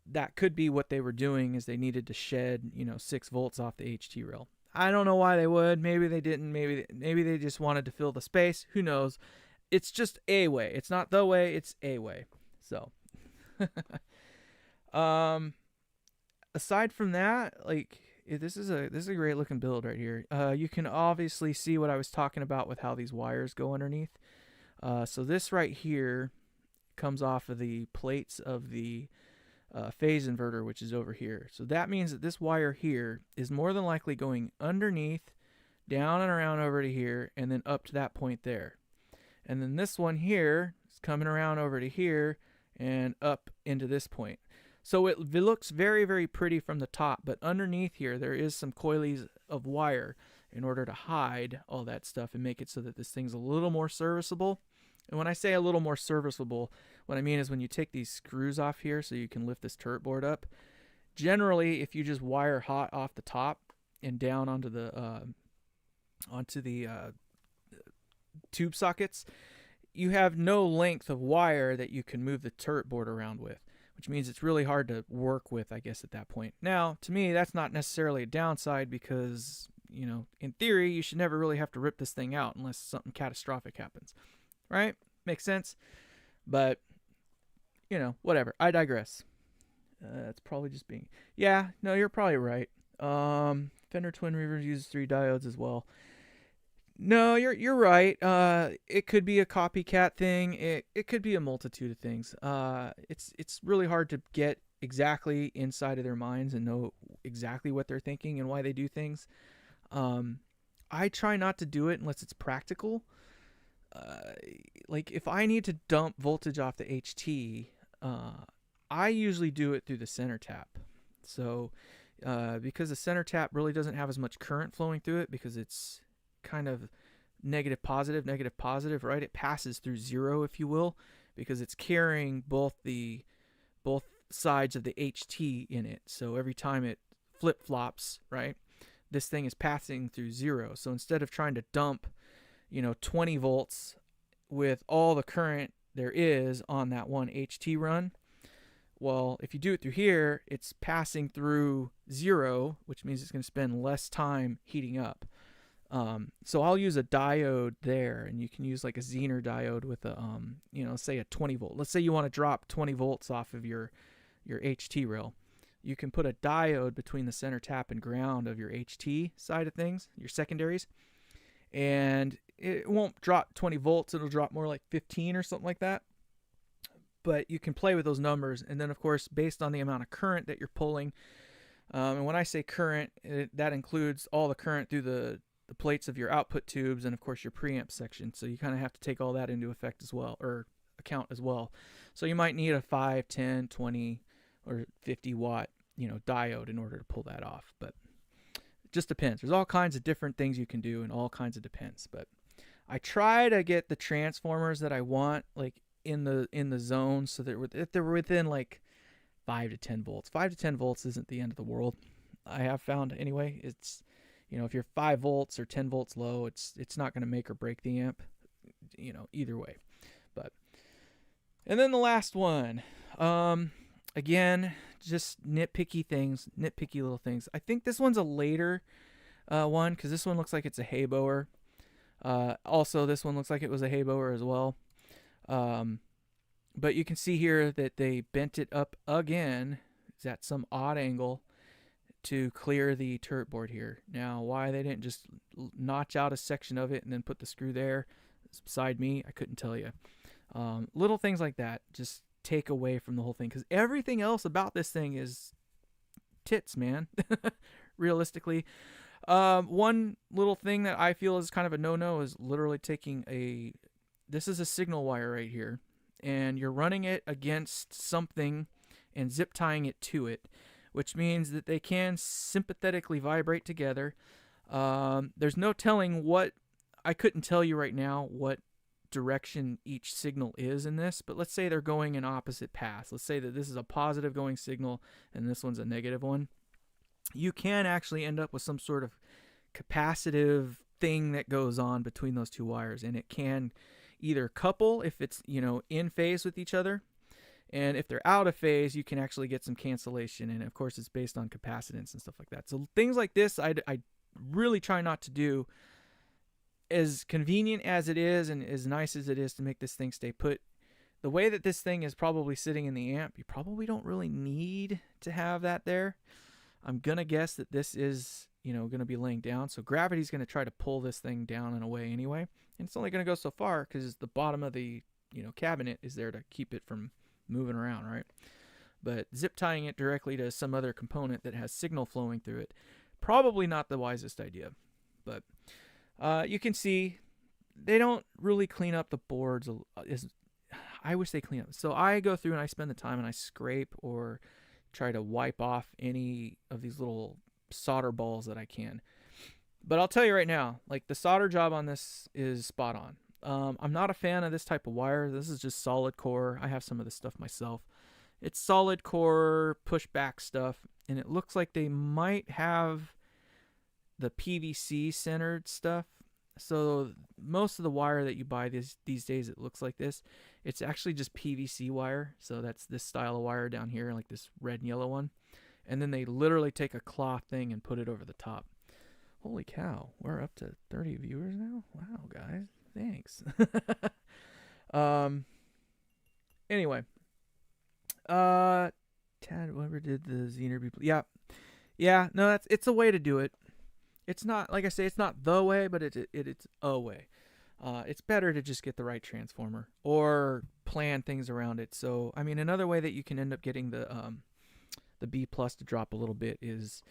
That could be what they were doing, is they needed to shed 6 volts off the HT rail. I don't know why they would. Maybe they didn't. Maybe they just wanted to fill the space. Who knows? It's just a way. It's not the way. It's a way. So, aside from that, like this is a great looking build right here. You can obviously see what I was talking about with how these wires go underneath. So this right here comes off of the plates of the phase inverter, which is over here. So that means that this wire here is more than likely going underneath, down and around over to here, and then up to that point there. And then this one here is coming around over to here and up into this point. So it looks very, very pretty from the top, but underneath here there is some coilies of wire in order to hide all that stuff and make it so that this thing's a little more serviceable. And when I say a little more serviceable, what I mean is when you take these screws off here so you can lift this turret board up, generally if you just wire hot off the top and down onto the tube sockets, you have no length of wire that you can move the turret board around with, which means it's really hard to work with, I guess, at that point. Now, to me, that's not necessarily a downside because, in theory, you should never really have to rip this thing out unless something catastrophic happens. Right? Makes sense. But, whatever. I digress. It's probably just being... Yeah, no, you're probably right. Fender Twin Reavers uses 3 diodes as well. No, you're right. It could be a copycat thing. It could be a multitude of things. It's really hard to get exactly inside of their minds and know exactly what they're thinking and why they do things. I try not to do it unless it's practical. Like if I need to dump voltage off the HT, I usually do it through the center tap. So because the center tap really doesn't have as much current flowing through it because it's kind of negative positive, right? It passes through zero, if you will, because it's carrying both sides of the HT in it. So every time it flip-flops, right, this thing is passing through zero. So instead of trying to dump 20 volts with all the current there is on that one HT run, well, if you do it through here, it's passing through zero, which means it's going to spend less time heating up. So I'll use a diode there, and you can use like a Zener diode with a, say a 20 volt. Let's say you want to drop 20 volts off of your HT rail. You can put a diode between the center tap and ground of your HT side of things, your secondaries, and it won't drop 20 volts. It'll drop more like 15 or something like that. But you can play with those numbers, and then of course based on the amount of current that you're pulling, and when I say current, that includes all the current through the plates of your output tubes and of course your preamp section. So you kind of have to take all that into effect as well, or account as well. So you might need a 5, 10, 20 or 50 watt diode in order to pull that off. But it just depends. There's all kinds of different things you can do, and all kinds of depends. But I try to get the transformers that I want like in the zone, so that if they're within like 5 to 10 volts. 5 to 10 volts isn't the end of the world, I have found anyway. It's if you're 5 volts or 10 volts low, it's not going to make or break the amp, either way. But and then the last one, again, just nitpicky little things. I think this one's a later one, because this one looks like it's a hay bower. Also, this one looks like it was a hay bower as well. But you can see here that they bent it up again. It's at some odd angle. to clear the turret board here. Now, why they didn't just notch out a section of it and then put the screw there beside me, I couldn't tell you. Little things like that just take away from the whole thing, because everything else about this thing is tits, man. Realistically, one little thing that I feel is kind of a no-no is literally taking this is a signal wire right here, and you're running it against something and zip tying it to it, which means that they can sympathetically vibrate together. There's no telling I couldn't tell you right now what direction each signal is in this, but let's say they're going in opposite paths. Let's say that this is a positive going signal and this one's a negative one. You can actually end up with some sort of capacitive thing that goes on between those two wires, and it can either couple if it's in phase with each other, and if they're out of phase, you can actually get some cancellation, and of course it's based on capacitance and stuff like that. So things like this I really try not to do. As convenient as it is and as nice as it is to make this thing stay put, the way that this thing is probably sitting in the amp, you probably don't really need to have that there. I'm going to guess that this is, going to be laying down. So gravity's going to try to pull this thing down and away anyway. And it's only going to go so far because the bottom of the, cabinet is there to keep it from moving around, right? But zip tying it directly to some other component that has signal flowing through it, probably not the wisest idea. But you can see they don't really clean up the boards. I wish they clean up. So I go through and I spend the time and I scrape or try to wipe off any of these little solder balls that I can. But I'll tell you right now, like, the solder job on this is spot on. I'm not a fan of this type of wire. This is just solid core. I have some of this stuff myself. It's solid core pushback stuff, and it looks like they might have the PVC centered stuff. So most of the wire that you buy these days, it looks like this. It's actually just PVC wire. So that's this style of wire down here, like this red and yellow one. And then they literally take a cloth thing and put it over the top. Holy cow, we're up to 30 viewers now? Wow, guys, thanks. Anyway, Tad Weber did the Zener people. Yeah, no, it's a way to do it. It's not, like I say, it's not the way, but it's a way. It's better to just get the right transformer or plan things around it. So, I mean, another way that you can end up getting the B plus to drop a little bit is,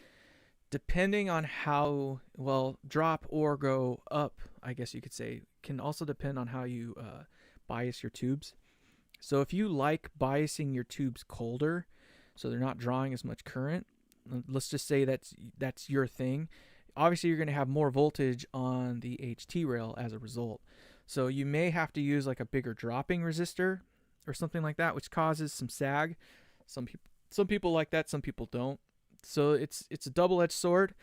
depending on how, drop or go up, I guess you could say, can also depend on how you bias your tubes. So if you like biasing your tubes colder, so they're not drawing as much current, let's just say that's your thing. Obviously, you're going to have more voltage on the HT rail as a result. So you may have to use like a bigger dropping resistor or something like that, which causes some sag. Some people like that, some people don't. So it's a double-edged sword.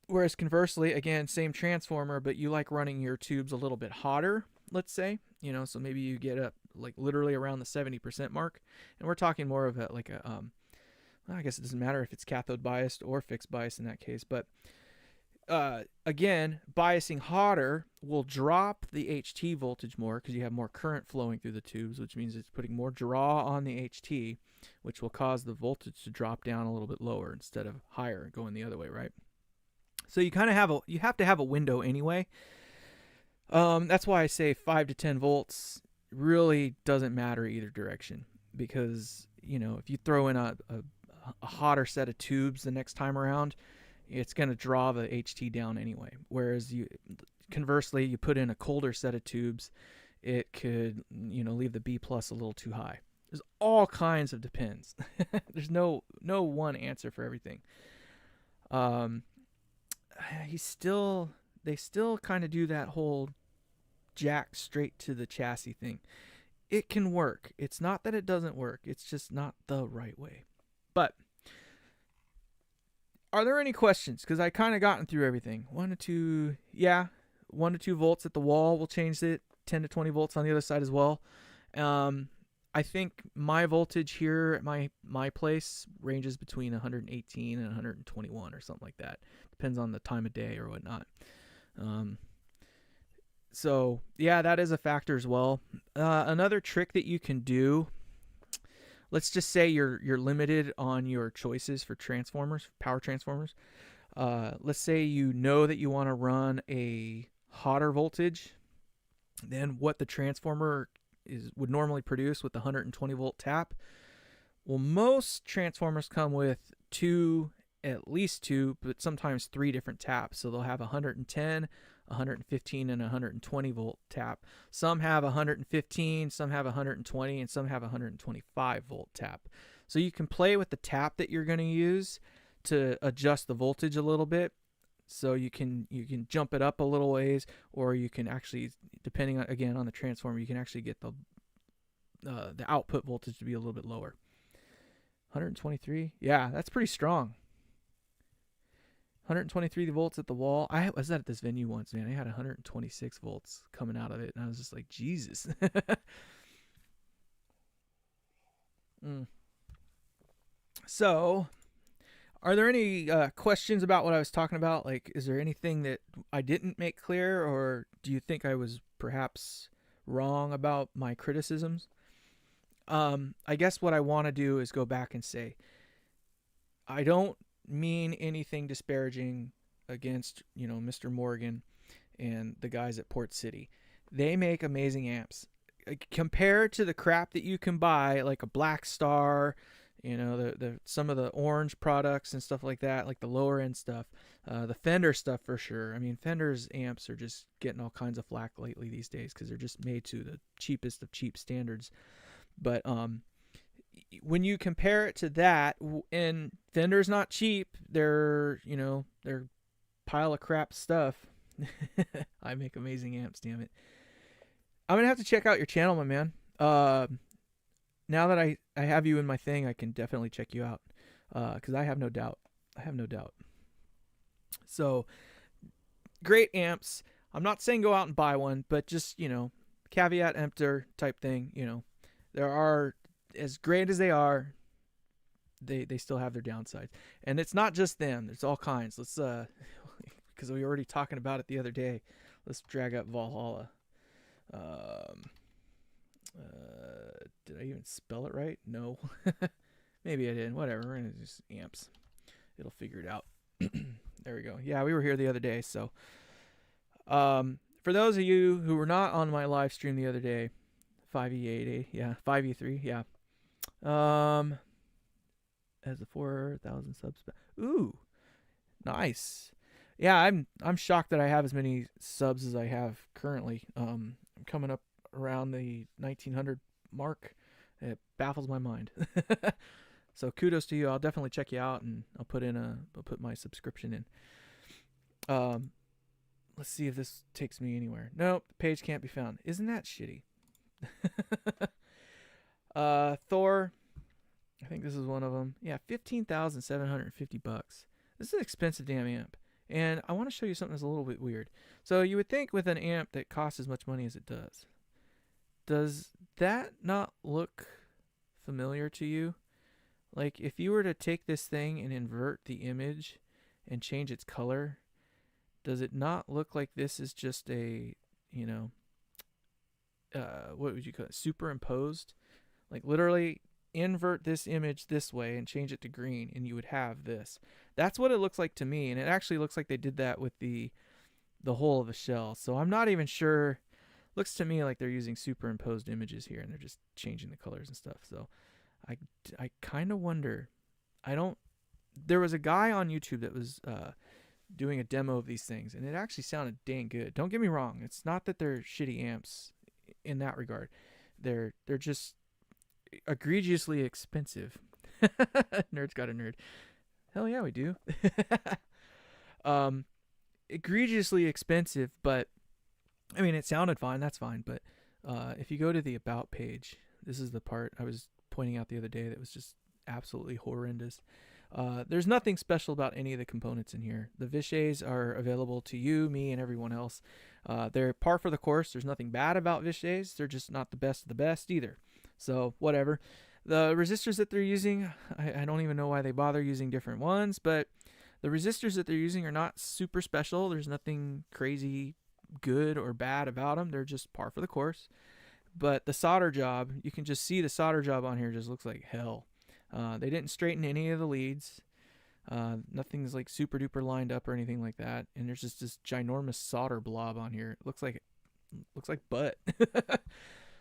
Whereas conversely, again, same transformer, but you like running your tubes a little bit hotter, let's say. So maybe you get up like literally around the 70% mark. And we're talking more of I guess it doesn't matter if it's cathode biased or fixed biased in that case, but again, biasing hotter will drop the HT voltage more because you have more current flowing through the tubes, which means it's putting more draw on the HT, which will cause the voltage to drop down a little bit lower instead of higher, going the other way, right? So you kind of have to have a window anyway. That's why I say 5 to 10 volts really doesn't matter either direction, because if you throw in a hotter set of tubes the next time around, it's going to draw the HT down anyway. Whereas conversely, you put in a colder set of tubes, it could, leave the B plus a little too high. There's all kinds of depends. There's no one answer for everything. They still kind of do that whole jack straight to the chassis thing. It can work. It's not that it doesn't work. It's just not the right way. But are there any questions? Because I kind of gotten through everything. 1 to 2 volts at the wall. We'll change it. 10 to 20 volts on the other side as well. I think my voltage here at my place ranges between 118 and 121 or something like that. Depends on the time of day or whatnot. So yeah, that is a factor as well. Another trick that you can do, let's just say you're limited on your choices for transformers, power transformers. Let's say you know that you want to run a hotter voltage than what the transformer would normally produce with the 120 volt tap. Well, most transformers come with at least two, but sometimes three different taps. So they'll have 110, 115, and 120 volt tap. Some have 115, some have 120, and some have 125 volt tap. So you can play with the tap that you're going to use to adjust the voltage a little bit. So you can jump it up a little ways, or you can actually, depending on, again on the transformer, you can actually get the output voltage to be a little bit lower. 123, yeah, that's pretty strong. 123 volts at the wall. I was at this venue once, man. I had 126 volts coming out of it, and I was just like, Jesus. So, are there any questions about what I was talking about? Like, is there anything that I didn't make clear, or do you think I was perhaps wrong about my criticisms? I guess what I want to do is go back and say, I don't mean anything disparaging against, Mr. Morgan and the guys at Port City. They make amazing amps. Compared to the crap that you can buy, like a Black Star, some of the orange products and stuff like that, like the lower end stuff, the Fender stuff for sure. I mean, Fender's amps are just getting all kinds of flack lately these days because they're just made to the cheapest of cheap standards. But when you compare it to that, and Fender's not cheap, they're pile of crap stuff. I make amazing amps, damn it. I'm gonna have to check out your channel, my man. Now that I have you in my thing, I can definitely check you out, because I have no doubt. So, great amps. I'm not saying go out and buy one, but just, caveat emptor type thing, there are, as great as they are, they still have their downsides. And it's not just them. There's all kinds. Let's, because we were already talking about it the other day, let's drag up Valhalla. Did I even spell it right? No. Maybe I didn't. Whatever. We're going to just amps. It'll figure it out. There we go. Yeah, we were here the other day. So, for those of you who were not on my live stream the other day, 5E8A, yeah, 5E3, yeah. Has a 4,000 subs. Ooh, nice. Yeah, I'm shocked that I have as many subs as I have currently. I'm coming up around the 1900 mark. It baffles my mind. So kudos to you. I'll definitely check you out, and I'll put my subscription in. Let's see if this takes me anywhere. Nope, the page can't be found. Isn't that shitty? Thor, I think this is one of them. Yeah, $15,750. This is an expensive damn amp, and I want to show you something that's a little bit weird. So you would think with an amp that costs as much money as it does that not look familiar to you? Like, if you were to take this thing and invert the image and change its color, does it not look like this is just a, what would you call it, superimposed? Like, literally invert this image this way and change it to green, and you would have this. That's what it looks like to me, and it actually looks like they did that with the whole of the shell. So I'm not even sure. Looks to me like they're using superimposed images here, and they're just changing the colors and stuff. So I kind of wonder. There was a guy on YouTube that was doing a demo of these things, and it actually sounded dang good. Don't get me wrong. It's not that they're shitty amps in that regard. They're just egregiously expensive. Nerd's got a nerd. Hell yeah, we do. Egregiously expensive, but I mean, it sounded fine. That's fine. But if you go to the About page, this is the part I was pointing out the other day that was just absolutely horrendous. There's nothing special about any of the components in here. The Vishays are available to you, me, and everyone else. They're par for the course. There's nothing bad about Vishays. They're just not the best of the best either. So whatever. The resistors that they're using, I don't even know why they bother using different ones, but the resistors that they're using are not super special. There's nothing crazy good or bad about them. They're just par for the course. But the solder job, you can just see the solder job on here just looks like hell. They didn't straighten any of the leads. Nothing's like super duper lined up or anything like that. And there's just this ginormous solder blob on here. It looks like butt.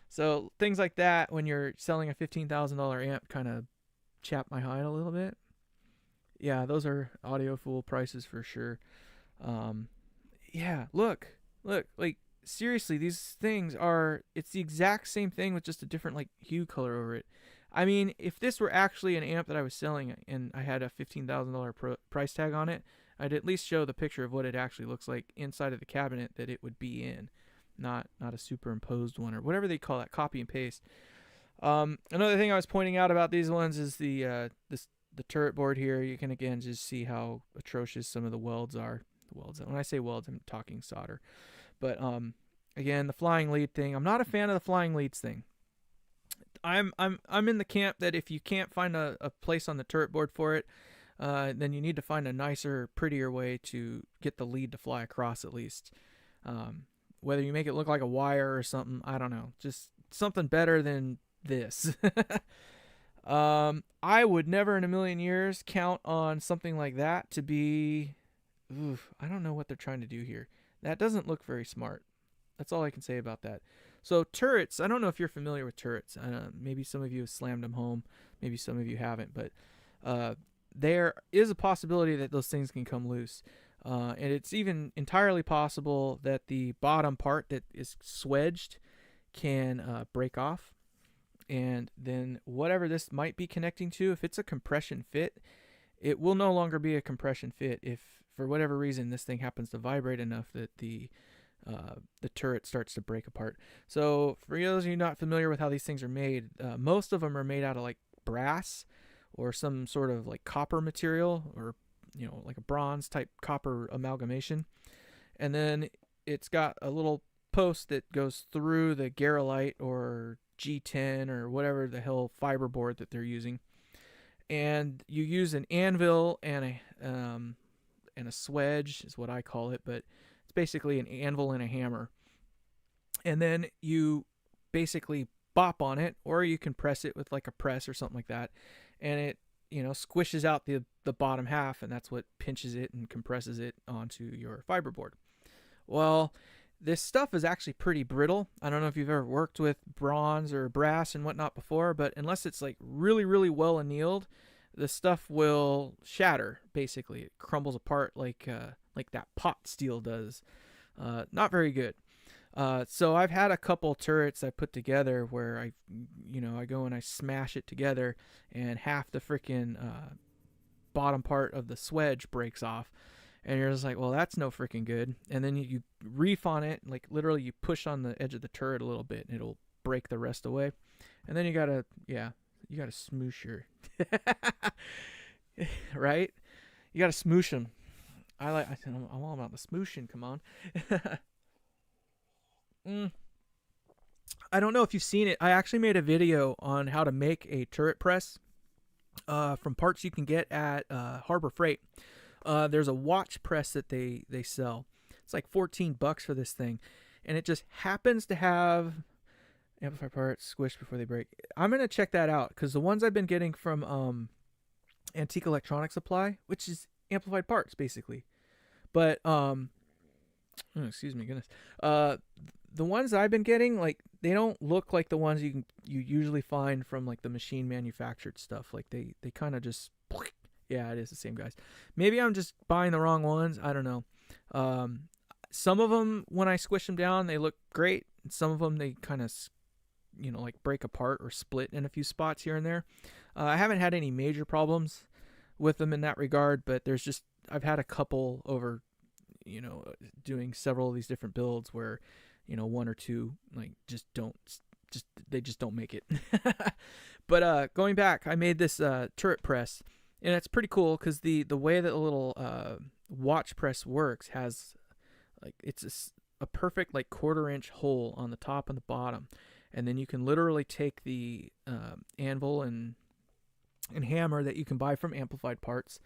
So things like that when you're selling a $15,000 amp kind of chap my hide a little bit. Yeah, those are audio fool prices for sure. Yeah, look, like seriously, these things are, it's the exact same thing with just a different like hue color over it. I mean, if this were actually an amp that I was selling and I had a $15,000 price tag on it, I'd at least show the picture of what it actually looks like inside of the cabinet that it would be in, not a superimposed one or whatever they call that, copy and paste. Another thing I was pointing out about these ones is the turret board here. You can again just see how atrocious some of the welds are. The welds. When I say welds, I'm talking solder. But again, the flying lead thing. I'm not a fan of the flying leads thing. I'm in the camp that if you can't find a place on the turret board for it, then you need to find a nicer, prettier way to get the lead to fly across at least. Whether you make it look like a wire or something, I don't know. Just something better than this. I would never in a million years count on something like that to be... I don't know what they're trying to do here. That doesn't look very smart. That's all I can say about that. So turrets, I don't know if you're familiar with turrets. Maybe some of you have slammed them home. Maybe some of you haven't. But there is a possibility that those things can come loose. And it's even entirely possible that the bottom part that is swedged can break off. And then whatever this might be connecting to, if it's a compression fit, it will no longer be a compression fit if for whatever reason this thing happens to vibrate enough that the turret starts to break apart. So for those of you not familiar with how these things are made, most of them are made out of like brass or some sort of like copper material, or like a bronze type copper amalgamation. And then it's got a little post that goes through the Garolite or G10 or whatever the hell fiberboard that they're using. And you use an anvil and a swedge is what I call it, but it's basically an anvil and a hammer. And then you basically bop on it, or you can press it with like a press or something like that, and it squishes out the bottom half, and that's what pinches it and compresses it onto your fiberboard. Well, this stuff is actually pretty brittle. I don't know if you've ever worked with bronze or brass and whatnot before, but unless it's like really, really well annealed, the stuff will shatter. Basically, it crumbles apart like that pot steel does. Not very good. So I've had a couple turrets I put together where I go and I smash it together, and half the freaking bottom part of the swedge breaks off. And you're just like, well, that's no freaking good. And then you reef on it, like literally you push on the edge of the turret a little bit, and it'll break the rest away. And then you gotta smoosh your, right? You gotta smoosh them. I'm all about the smooshing. Come on. I don't know if you've seen it. I actually made a video on how to make a turret press from parts you can get at Harbor Freight. There's a watch press that they sell. It's like $14 for this thing, and it just happens to have amplifier parts squished before they break. I'm gonna check that out, because the ones I've been getting from Antique Electronic Supply, which is amplified parts basically, but excuse me, goodness, the ones I've been getting, like, they don't look like the ones you usually find from like the machine manufactured stuff. Like they kind of just, yeah, it is the same guys. Maybe I'm just buying the wrong ones. I don't know. Some of them, when I squish them down, they look great. Some of them, they kind of, like break apart or split in a few spots here and there. I haven't had any major problems with them in that regard, but I've had a couple over, doing several of these different builds where, one or two like they just don't make it. But going back, I made this turret press, and it's pretty cool because the way that the little watch press works has, like, it's a perfect like 1/4 inch hole on the top and the bottom, and then you can literally take the anvil and hammer that you can buy from Amplified Parts,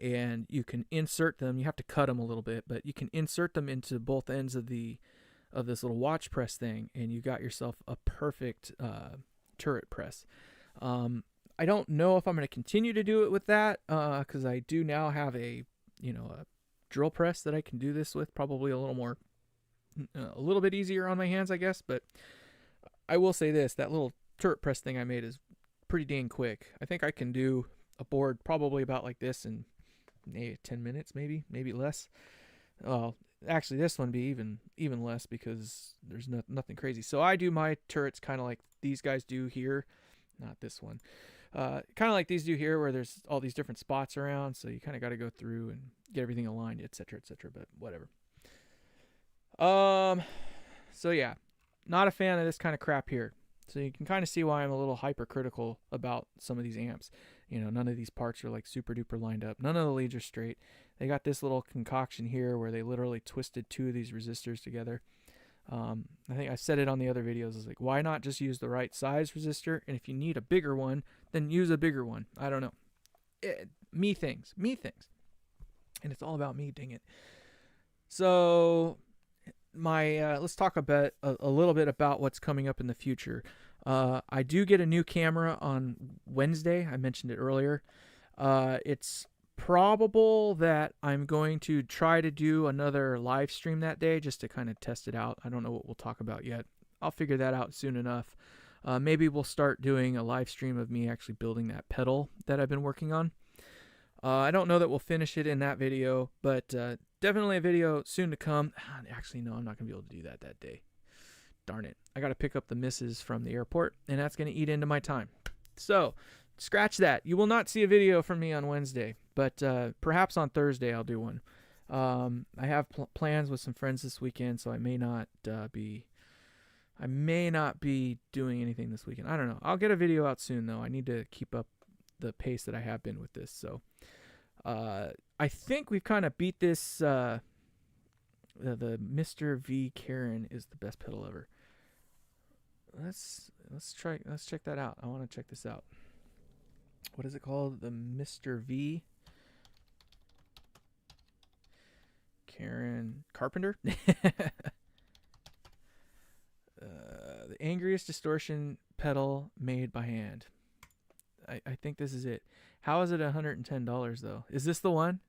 and you can insert them. You have to cut them a little bit, but you can insert them into both ends of the of this little watch press thing, and you got yourself a perfect turret press. I don't know if I'm going to continue to do it with that because I do now have a drill press that I can do this with, probably a little bit easier on my hands, I guess. But I will say this, that little turret press thing I made is pretty dang quick. I think I can do a board probably about like this in 10 minutes, maybe less. Actually, this one be even less because there's nothing crazy. So I do my turrets kind of like these guys do here, not this one. Kind of like these do here, where there's all these different spots around, so you kind of got to go through and get everything aligned, etc., etc. But whatever. So yeah, not a fan of this kind of crap here. So you can kind of see why I'm a little hypercritical about some of these amps. None of these parts are like super duper lined up. None of the leads are straight. They got this little concoction here where they literally twisted two of these resistors together. I think I said it on the other videos. It's like, why not just use the right size resistor? And if you need a bigger one, then use a bigger one. I don't know. Me things. And it's all about me, dang it. So let's talk about a little bit about what's coming up in the future. I do get a new camera on Wednesday. I mentioned it earlier. It's probable that I'm going to try to do another live stream that day just to kind of test it out. I don't know what we'll talk about yet. I'll figure that out soon enough. Maybe we'll start doing a live stream of me actually building that pedal that I've been working on. I don't know that we'll finish it in that video, but definitely a video soon to come. Actually, no, I'm not going to be able to do that day. Darn it. I got to pick up the missus from the airport, and that's going to eat into my time. So, scratch that. You will not see a video from me on Wednesday, but perhaps on Thursday I'll do one. I have plans with some friends this weekend, so I may not be doing anything this weekend. I don't know. I'll get a video out soon, though. I need to keep up the pace that I have been with this. So I think we've kind of beat this. The Mr. V Karen is the best pedal ever. Let's check that out. I want to check this out. What is it called? The Mr. V Karen Carpenter. The angriest distortion pedal made by hand. I think this is it. How is it $110 though? Is this the one?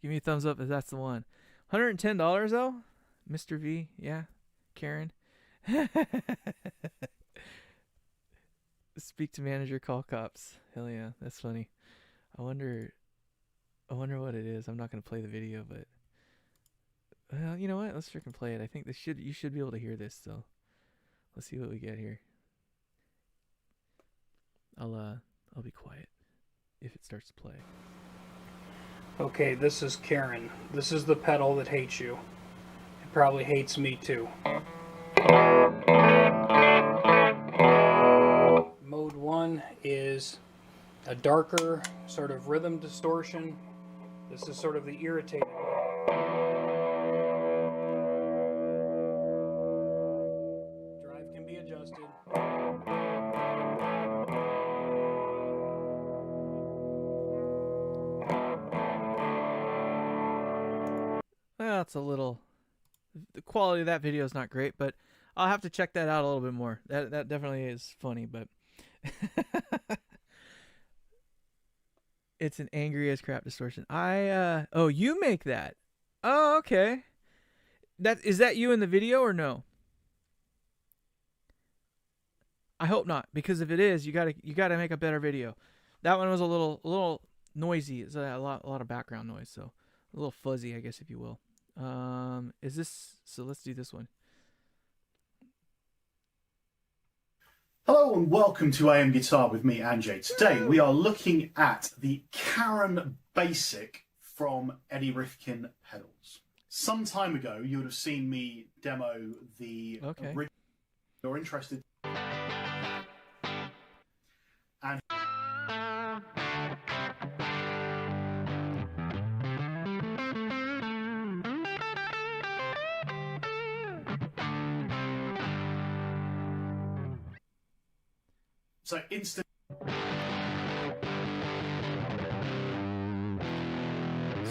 Give me a thumbs up if that's the one. $110 though? Mr. V, yeah. Karen. Speak to manager, call cops. Hell yeah, that's funny. I wonder what it is. I'm not gonna play the video, but well, you know what? Let's freaking play it. I think you should be able to hear this, so let's see what we get here. I'll be quiet if it starts to play. Okay, this is Karen. This is the pedal that hates you. It probably hates me too. Mode 1 is a darker sort of rhythm distortion. This is sort of the irritating mode. Drive can be adjusted. That's a little. The quality of that video is not great, but I'll have to check that out a little bit more. That definitely is funny, but it's an angry as crap distortion. Oh, you make that? Oh, okay. Is that you in the video or no? I hope not, because if it is, you gotta make a better video. That one was a little noisy. It's a lot of background noise, so a little fuzzy, I guess, if you will. Is this, so let's do this one. Hello and welcome to AM Guitar with me, Anjay. Today we are looking at the Karen Basic from Eddie Rifkin pedals. Some time ago you would have seen me demo the original. You're interested. And so instant.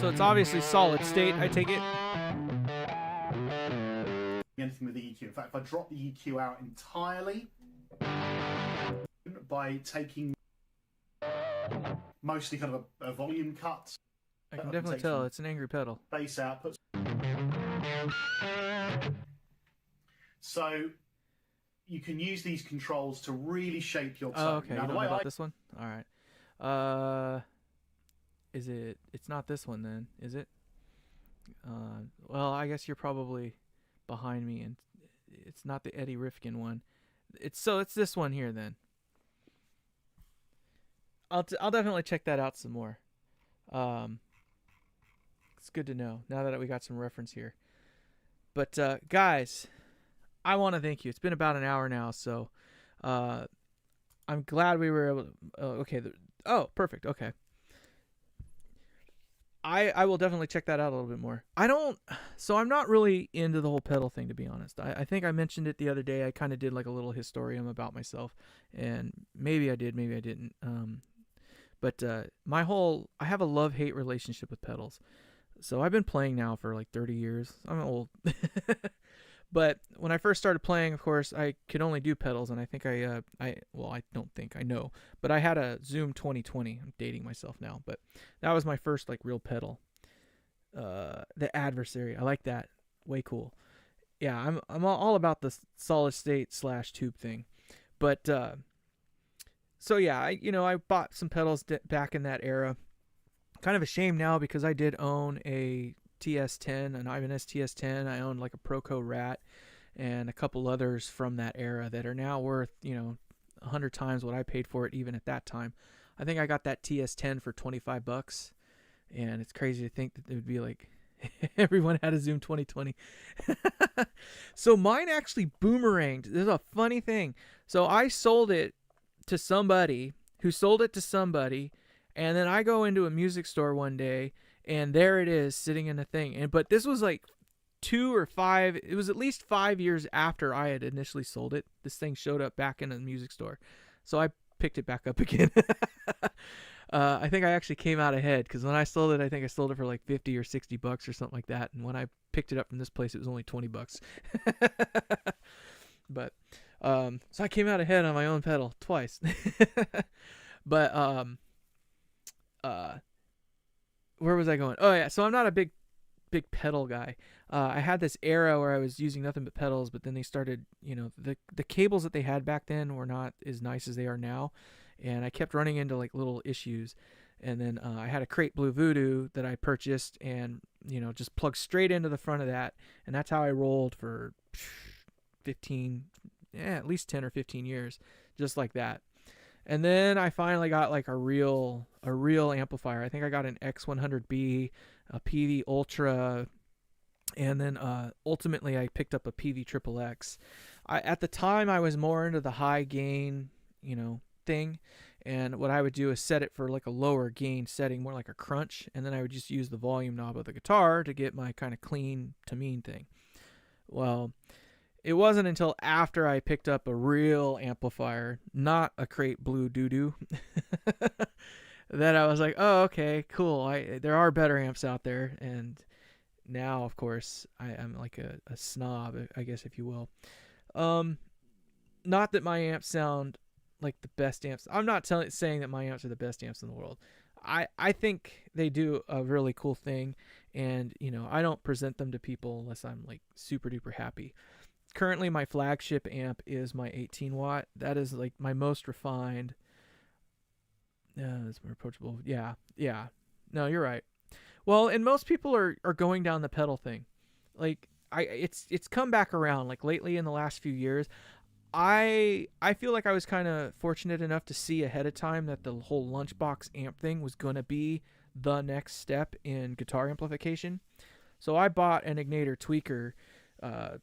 So it's obviously solid state, I take it. And anything with the EQ. In fact, if I drop the EQ out entirely by taking mostly kind of a volume cut, I can definitely tell it's an angry pedal. Bass outputs. So you can use these controls to really shape your tone. Oh, okay. Now, you don't know about this one? All right. Is it? It's not this one then, is it? Well, I guess you're probably behind me, and it's not the Eddie Rifkin one. It's this one here then. I'll definitely check that out some more. It's good to know now that we got some reference here. But guys, I want to thank you. It's been about an hour now, so I'm glad we were able to. Okay. Perfect. Okay. I will definitely check that out a little bit more. I'm not really into the whole pedal thing, to be honest. I think I mentioned it the other day. I kind of did like a little historium about myself, and maybe I did, maybe I didn't. But I have a love-hate relationship with pedals. So I've been playing now for like 30 years. I'm old. But when I first started playing, of course, I could only do pedals, and I think I don't think, I know, but I had a Zoom 2020. I'm dating myself now, but that was my first like real pedal. The Adversary, I like that. Way cool. Yeah, I'm all about the solid state / tube thing. But so yeah, I bought some pedals back in that era. Kind of a shame now because I did own a TS10, an Ibanez TS10. I owned like a Proco Rat and a couple others from that era that are now worth 100 times what I paid for it even at that time. I think I got that TS10 for $25, and it's crazy to think that it would be like everyone had a Zoom 2020. So mine actually boomeranged. This is a funny thing. So I sold it to somebody who sold it to somebody, and then I go into a music store one day, and there it is sitting in a thing. But this was like it was at least 5 years after I had initially sold it. This thing showed up back in a music store. So I picked it back up again. I think I actually came out ahead because when I sold it, I think I sold it for like $50 or $60 or something like that. And when I picked it up from this place, it was only $20. But so I came out ahead on my own pedal twice. But where was I going? Oh yeah, so I'm not a big pedal guy. I had this era where I was using nothing but pedals, but then they started, the cables that they had back then were not as nice as they are now, and I kept running into like little issues. And then I had a Crate Blue Voodoo that I purchased, and just plugged straight into the front of that, and that's how I rolled for 15, at least 10 or 15 years, just like that. And then I finally got like a real amplifier. I think I got an X100B, a PV Ultra, and then ultimately I picked up a PV Triple X. At the time I was more into the high gain, thing, and what I would do is set it for like a lower gain setting, more like a crunch, and then I would just use the volume knob of the guitar to get my kind of clean to mean thing. Well, it wasn't until after I picked up a real amplifier, not a Crate Blue Doo-Doo, that I was like, oh, okay, cool. There are better amps out there. And now, of course, I'm like a snob, I guess, if you will. Not that my amps sound like the best amps. I'm not saying that my amps are the best amps in the world. I think they do a really cool thing. And, I don't present them to people unless I'm like super duper happy. Currently, my flagship amp is my 18 watt. That is like my most refined. It's more approachable. Yeah. No, you're right. Well, and most people are going down the pedal thing. Like it's come back around. Like lately in the last few years, I feel like I was kind of fortunate enough to see ahead of time that the whole lunchbox amp thing was going to be the next step in guitar amplification. So I bought an Ignator tweaker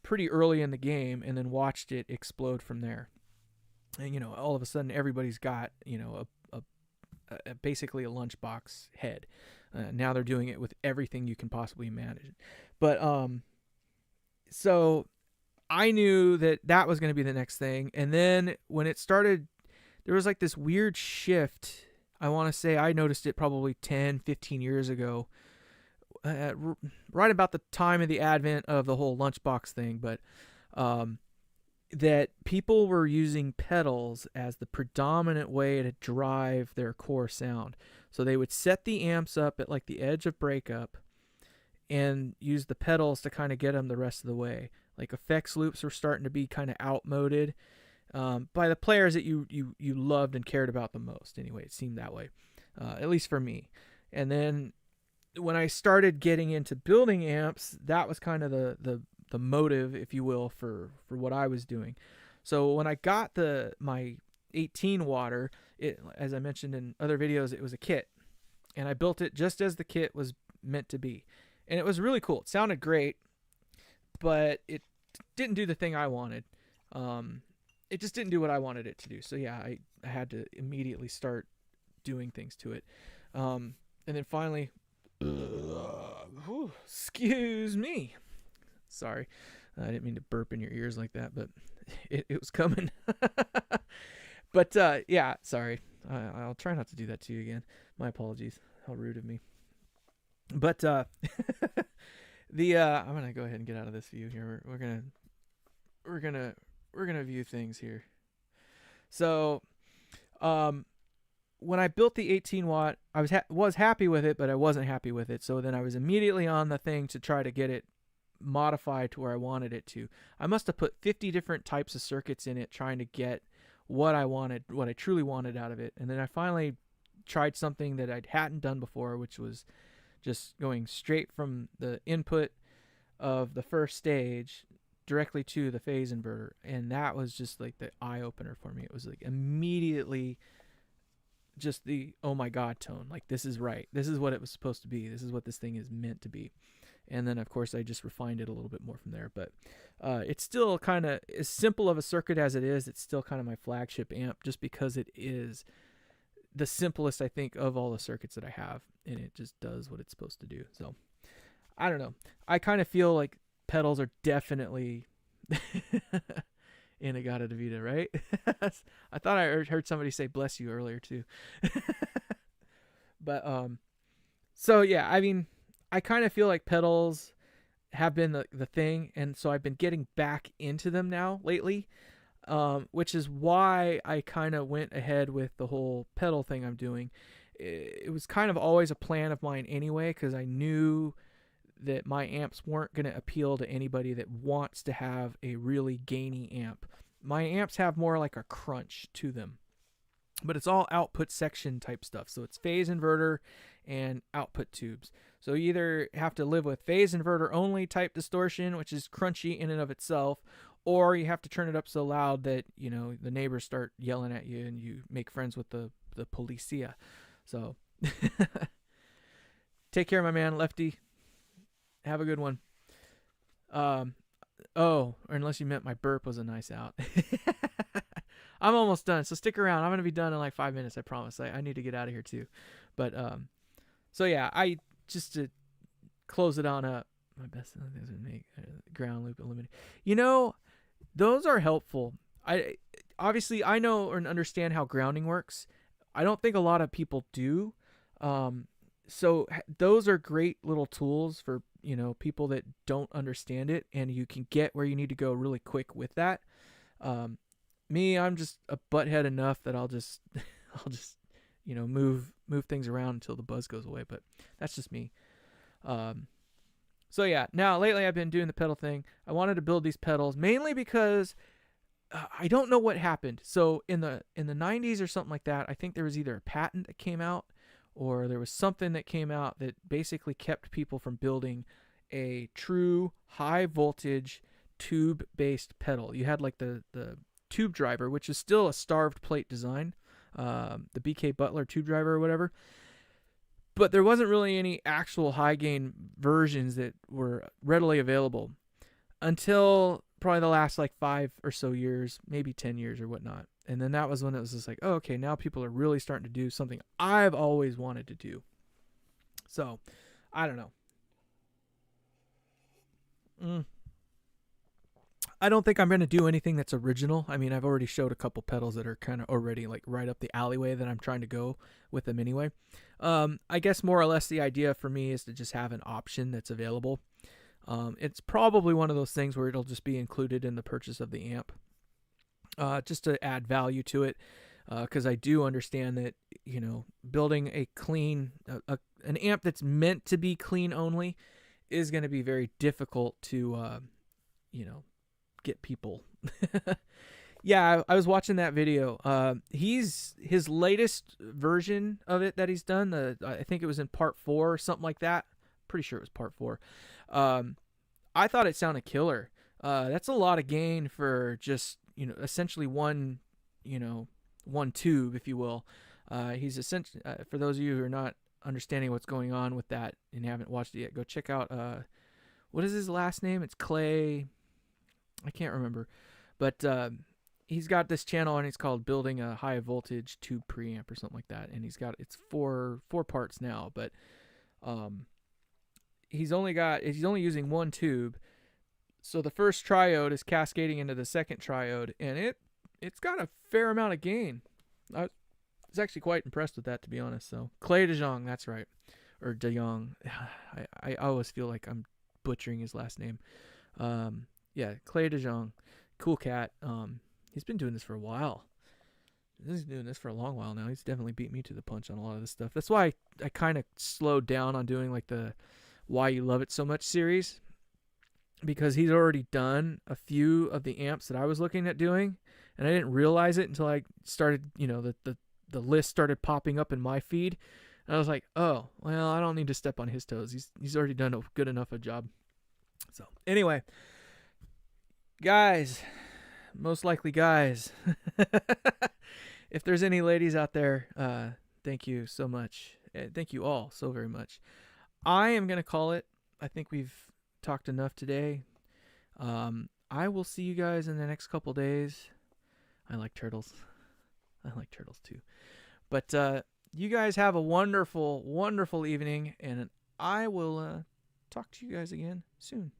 pretty early in the game, and then watched it explode from there. And all of a sudden everybody's got basically a lunchbox head. Now they're doing it with everything you can possibly imagine. But so I knew that was going to be the next thing. And then when it started, there was like this weird shift. I want to say I noticed it probably 10, 15 years ago. Right about the time of the advent of the whole lunchbox thing. But that people were using pedals as the predominant way to drive their core sound. So they would set the amps up at like the edge of breakup and use the pedals to kind of get them the rest of the way. Like effects loops were starting to be kind of outmoded by the players that you loved and cared about the most. Anyway, it seemed that way, at least for me. And then when I started getting into building amps, that was kind of the motive, if you will, for what I was doing. So when I got my 18 water, as I mentioned in other videos, it was a kit, and I built it just as the kit was meant to be, and it was really cool. It sounded great, but it didn't do the thing I wanted. It just didn't do what I wanted it to do. So yeah, I had to immediately start doing things to it, and then finally, excuse me. Sorry, I didn't mean to burp in your ears like that, but it was coming. But yeah, sorry. I'll try not to do that to you again. My apologies. How rude of me. But I'm gonna go ahead and get out of this view here. We're gonna view things here. So, when I built the 18 watt, I was happy with it, but I wasn't happy with it. So then I was immediately on the thing to try to get it modified to where I wanted it to. I must have put 50 different types of circuits in it trying to get what I wanted, what I truly wanted out of it. And then I finally tried something that I hadn't done before, which was just going straight from the input of the first stage directly to the phase inverter. And that was just like the eye opener for me. It was like immediately just the, oh my God tone. Like, this is right. This is what it was supposed to be. This is what this thing is meant to be. And then, of course, I just refined it a little bit more from there. But it's still kind of, as simple of a circuit as it is, it's still kind of my flagship amp just because it is the simplest, I think, of all the circuits that I have. And it just does what it's supposed to do. So, I don't know. I kind of feel like pedals are definitely In-A-Gadda-Da-Vida, right? I thought I heard somebody say bless you earlier, too. But, so, yeah, I mean, I kind of feel like pedals have been the thing, and so I've been getting back into them now lately, which is why I kind of went ahead with the whole pedal thing I'm doing. It was kind of always a plan of mine anyway, because I knew that my amps weren't going to appeal to anybody that wants to have a really gainy amp. My amps have more like a crunch to them, but it's all output section type stuff. So it's phase inverter and output tubes. So you either have to live with phase inverter only type distortion, which is crunchy in and of itself, or you have to turn it up so loud that, you know, the neighbors start yelling at you and you make friends with the policia. So take care, my man, Lefty. Have a good one. Oh, or unless you meant my burp was a nice out. I'm almost done, so stick around. I'm going to be done in like 5 minutes, I promise. I need to get out of here too. But, so yeah, just to close it on up, my best things would make ground loop eliminate. You know, those are helpful. Obviously I know or understand how grounding works. I don't think a lot of people do. So those are great little tools for, you know, people that don't understand it, and you can get where you need to go really quick with that. Me, I'm just a butthead enough that I'll just you know, move things around until the buzz goes away, but that's just me. So yeah, now lately I've been doing the pedal thing. I wanted to build these pedals mainly because I don't know what happened. So in the 90s or something like that, I think there was either a patent that came out or there was something that came out that basically kept people from building a true high voltage tube based pedal. You had like the tube driver, which is still a starved plate design, the BK Butler tube driver or whatever, but there wasn't really any actual high gain versions that were readily available until probably the last like 5 or so years, maybe 10 years or whatnot. And then that was when it was just like, oh, okay, now people are really starting to do something I've always wanted to do. So I don't know. I don't think I'm going to do anything that's original. I mean, I've already showed a couple pedals that are kind of already like right up the alleyway that I'm trying to go with them anyway. I guess more or less the idea for me is to just have an option that's available. It's probably one of those things where it'll just be included in the purchase of the amp, just to add value to it. Because I do understand that, building a clean, an amp that's meant to be clean only is going to be very difficult to, get people. Yeah, I was watching that video. His latest version of it that he's done, I think it was in part 4 or something like that. Pretty sure it was part 4. I thought it sounded killer. That's a lot of gain for just, essentially one tube, if you will. He's essentially, for those of you who are not understanding what's going on with that and haven't watched it yet, go check out, what is his last name? It's Clay. I can't remember. But he's got this channel, and it's called Building a High Voltage Tube Preamp or something like that. And it's four parts now, but he's only using one tube. So the first triode is cascading into the second triode, and it's got a fair amount of gain. I was actually quite impressed with that, to be honest. So Clay De Jong, that's right, or De Jong. I always feel like I'm butchering his last name. Yeah, Clay De Jong, cool cat. He's been doing this for a while. He's doing this for a long while now. He's definitely beat me to the punch on a lot of this stuff. That's why I kind of slowed down on doing like the Why You Love It So Much series, because he's already done a few of the amps that I was looking at doing, and I didn't realize it until I started, the list started popping up in my feed, and I was like, oh, well, I don't need to step on his toes. He's already done a good enough a job. So anyway, guys, most likely guys, if there's any ladies out there, thank you so much. Thank you all so very much. I am going to call it. I think we've talked enough today. I will see you guys in the next couple days. I like turtles. I like turtles too. But you guys have a wonderful, wonderful evening, and I will talk to you guys again soon.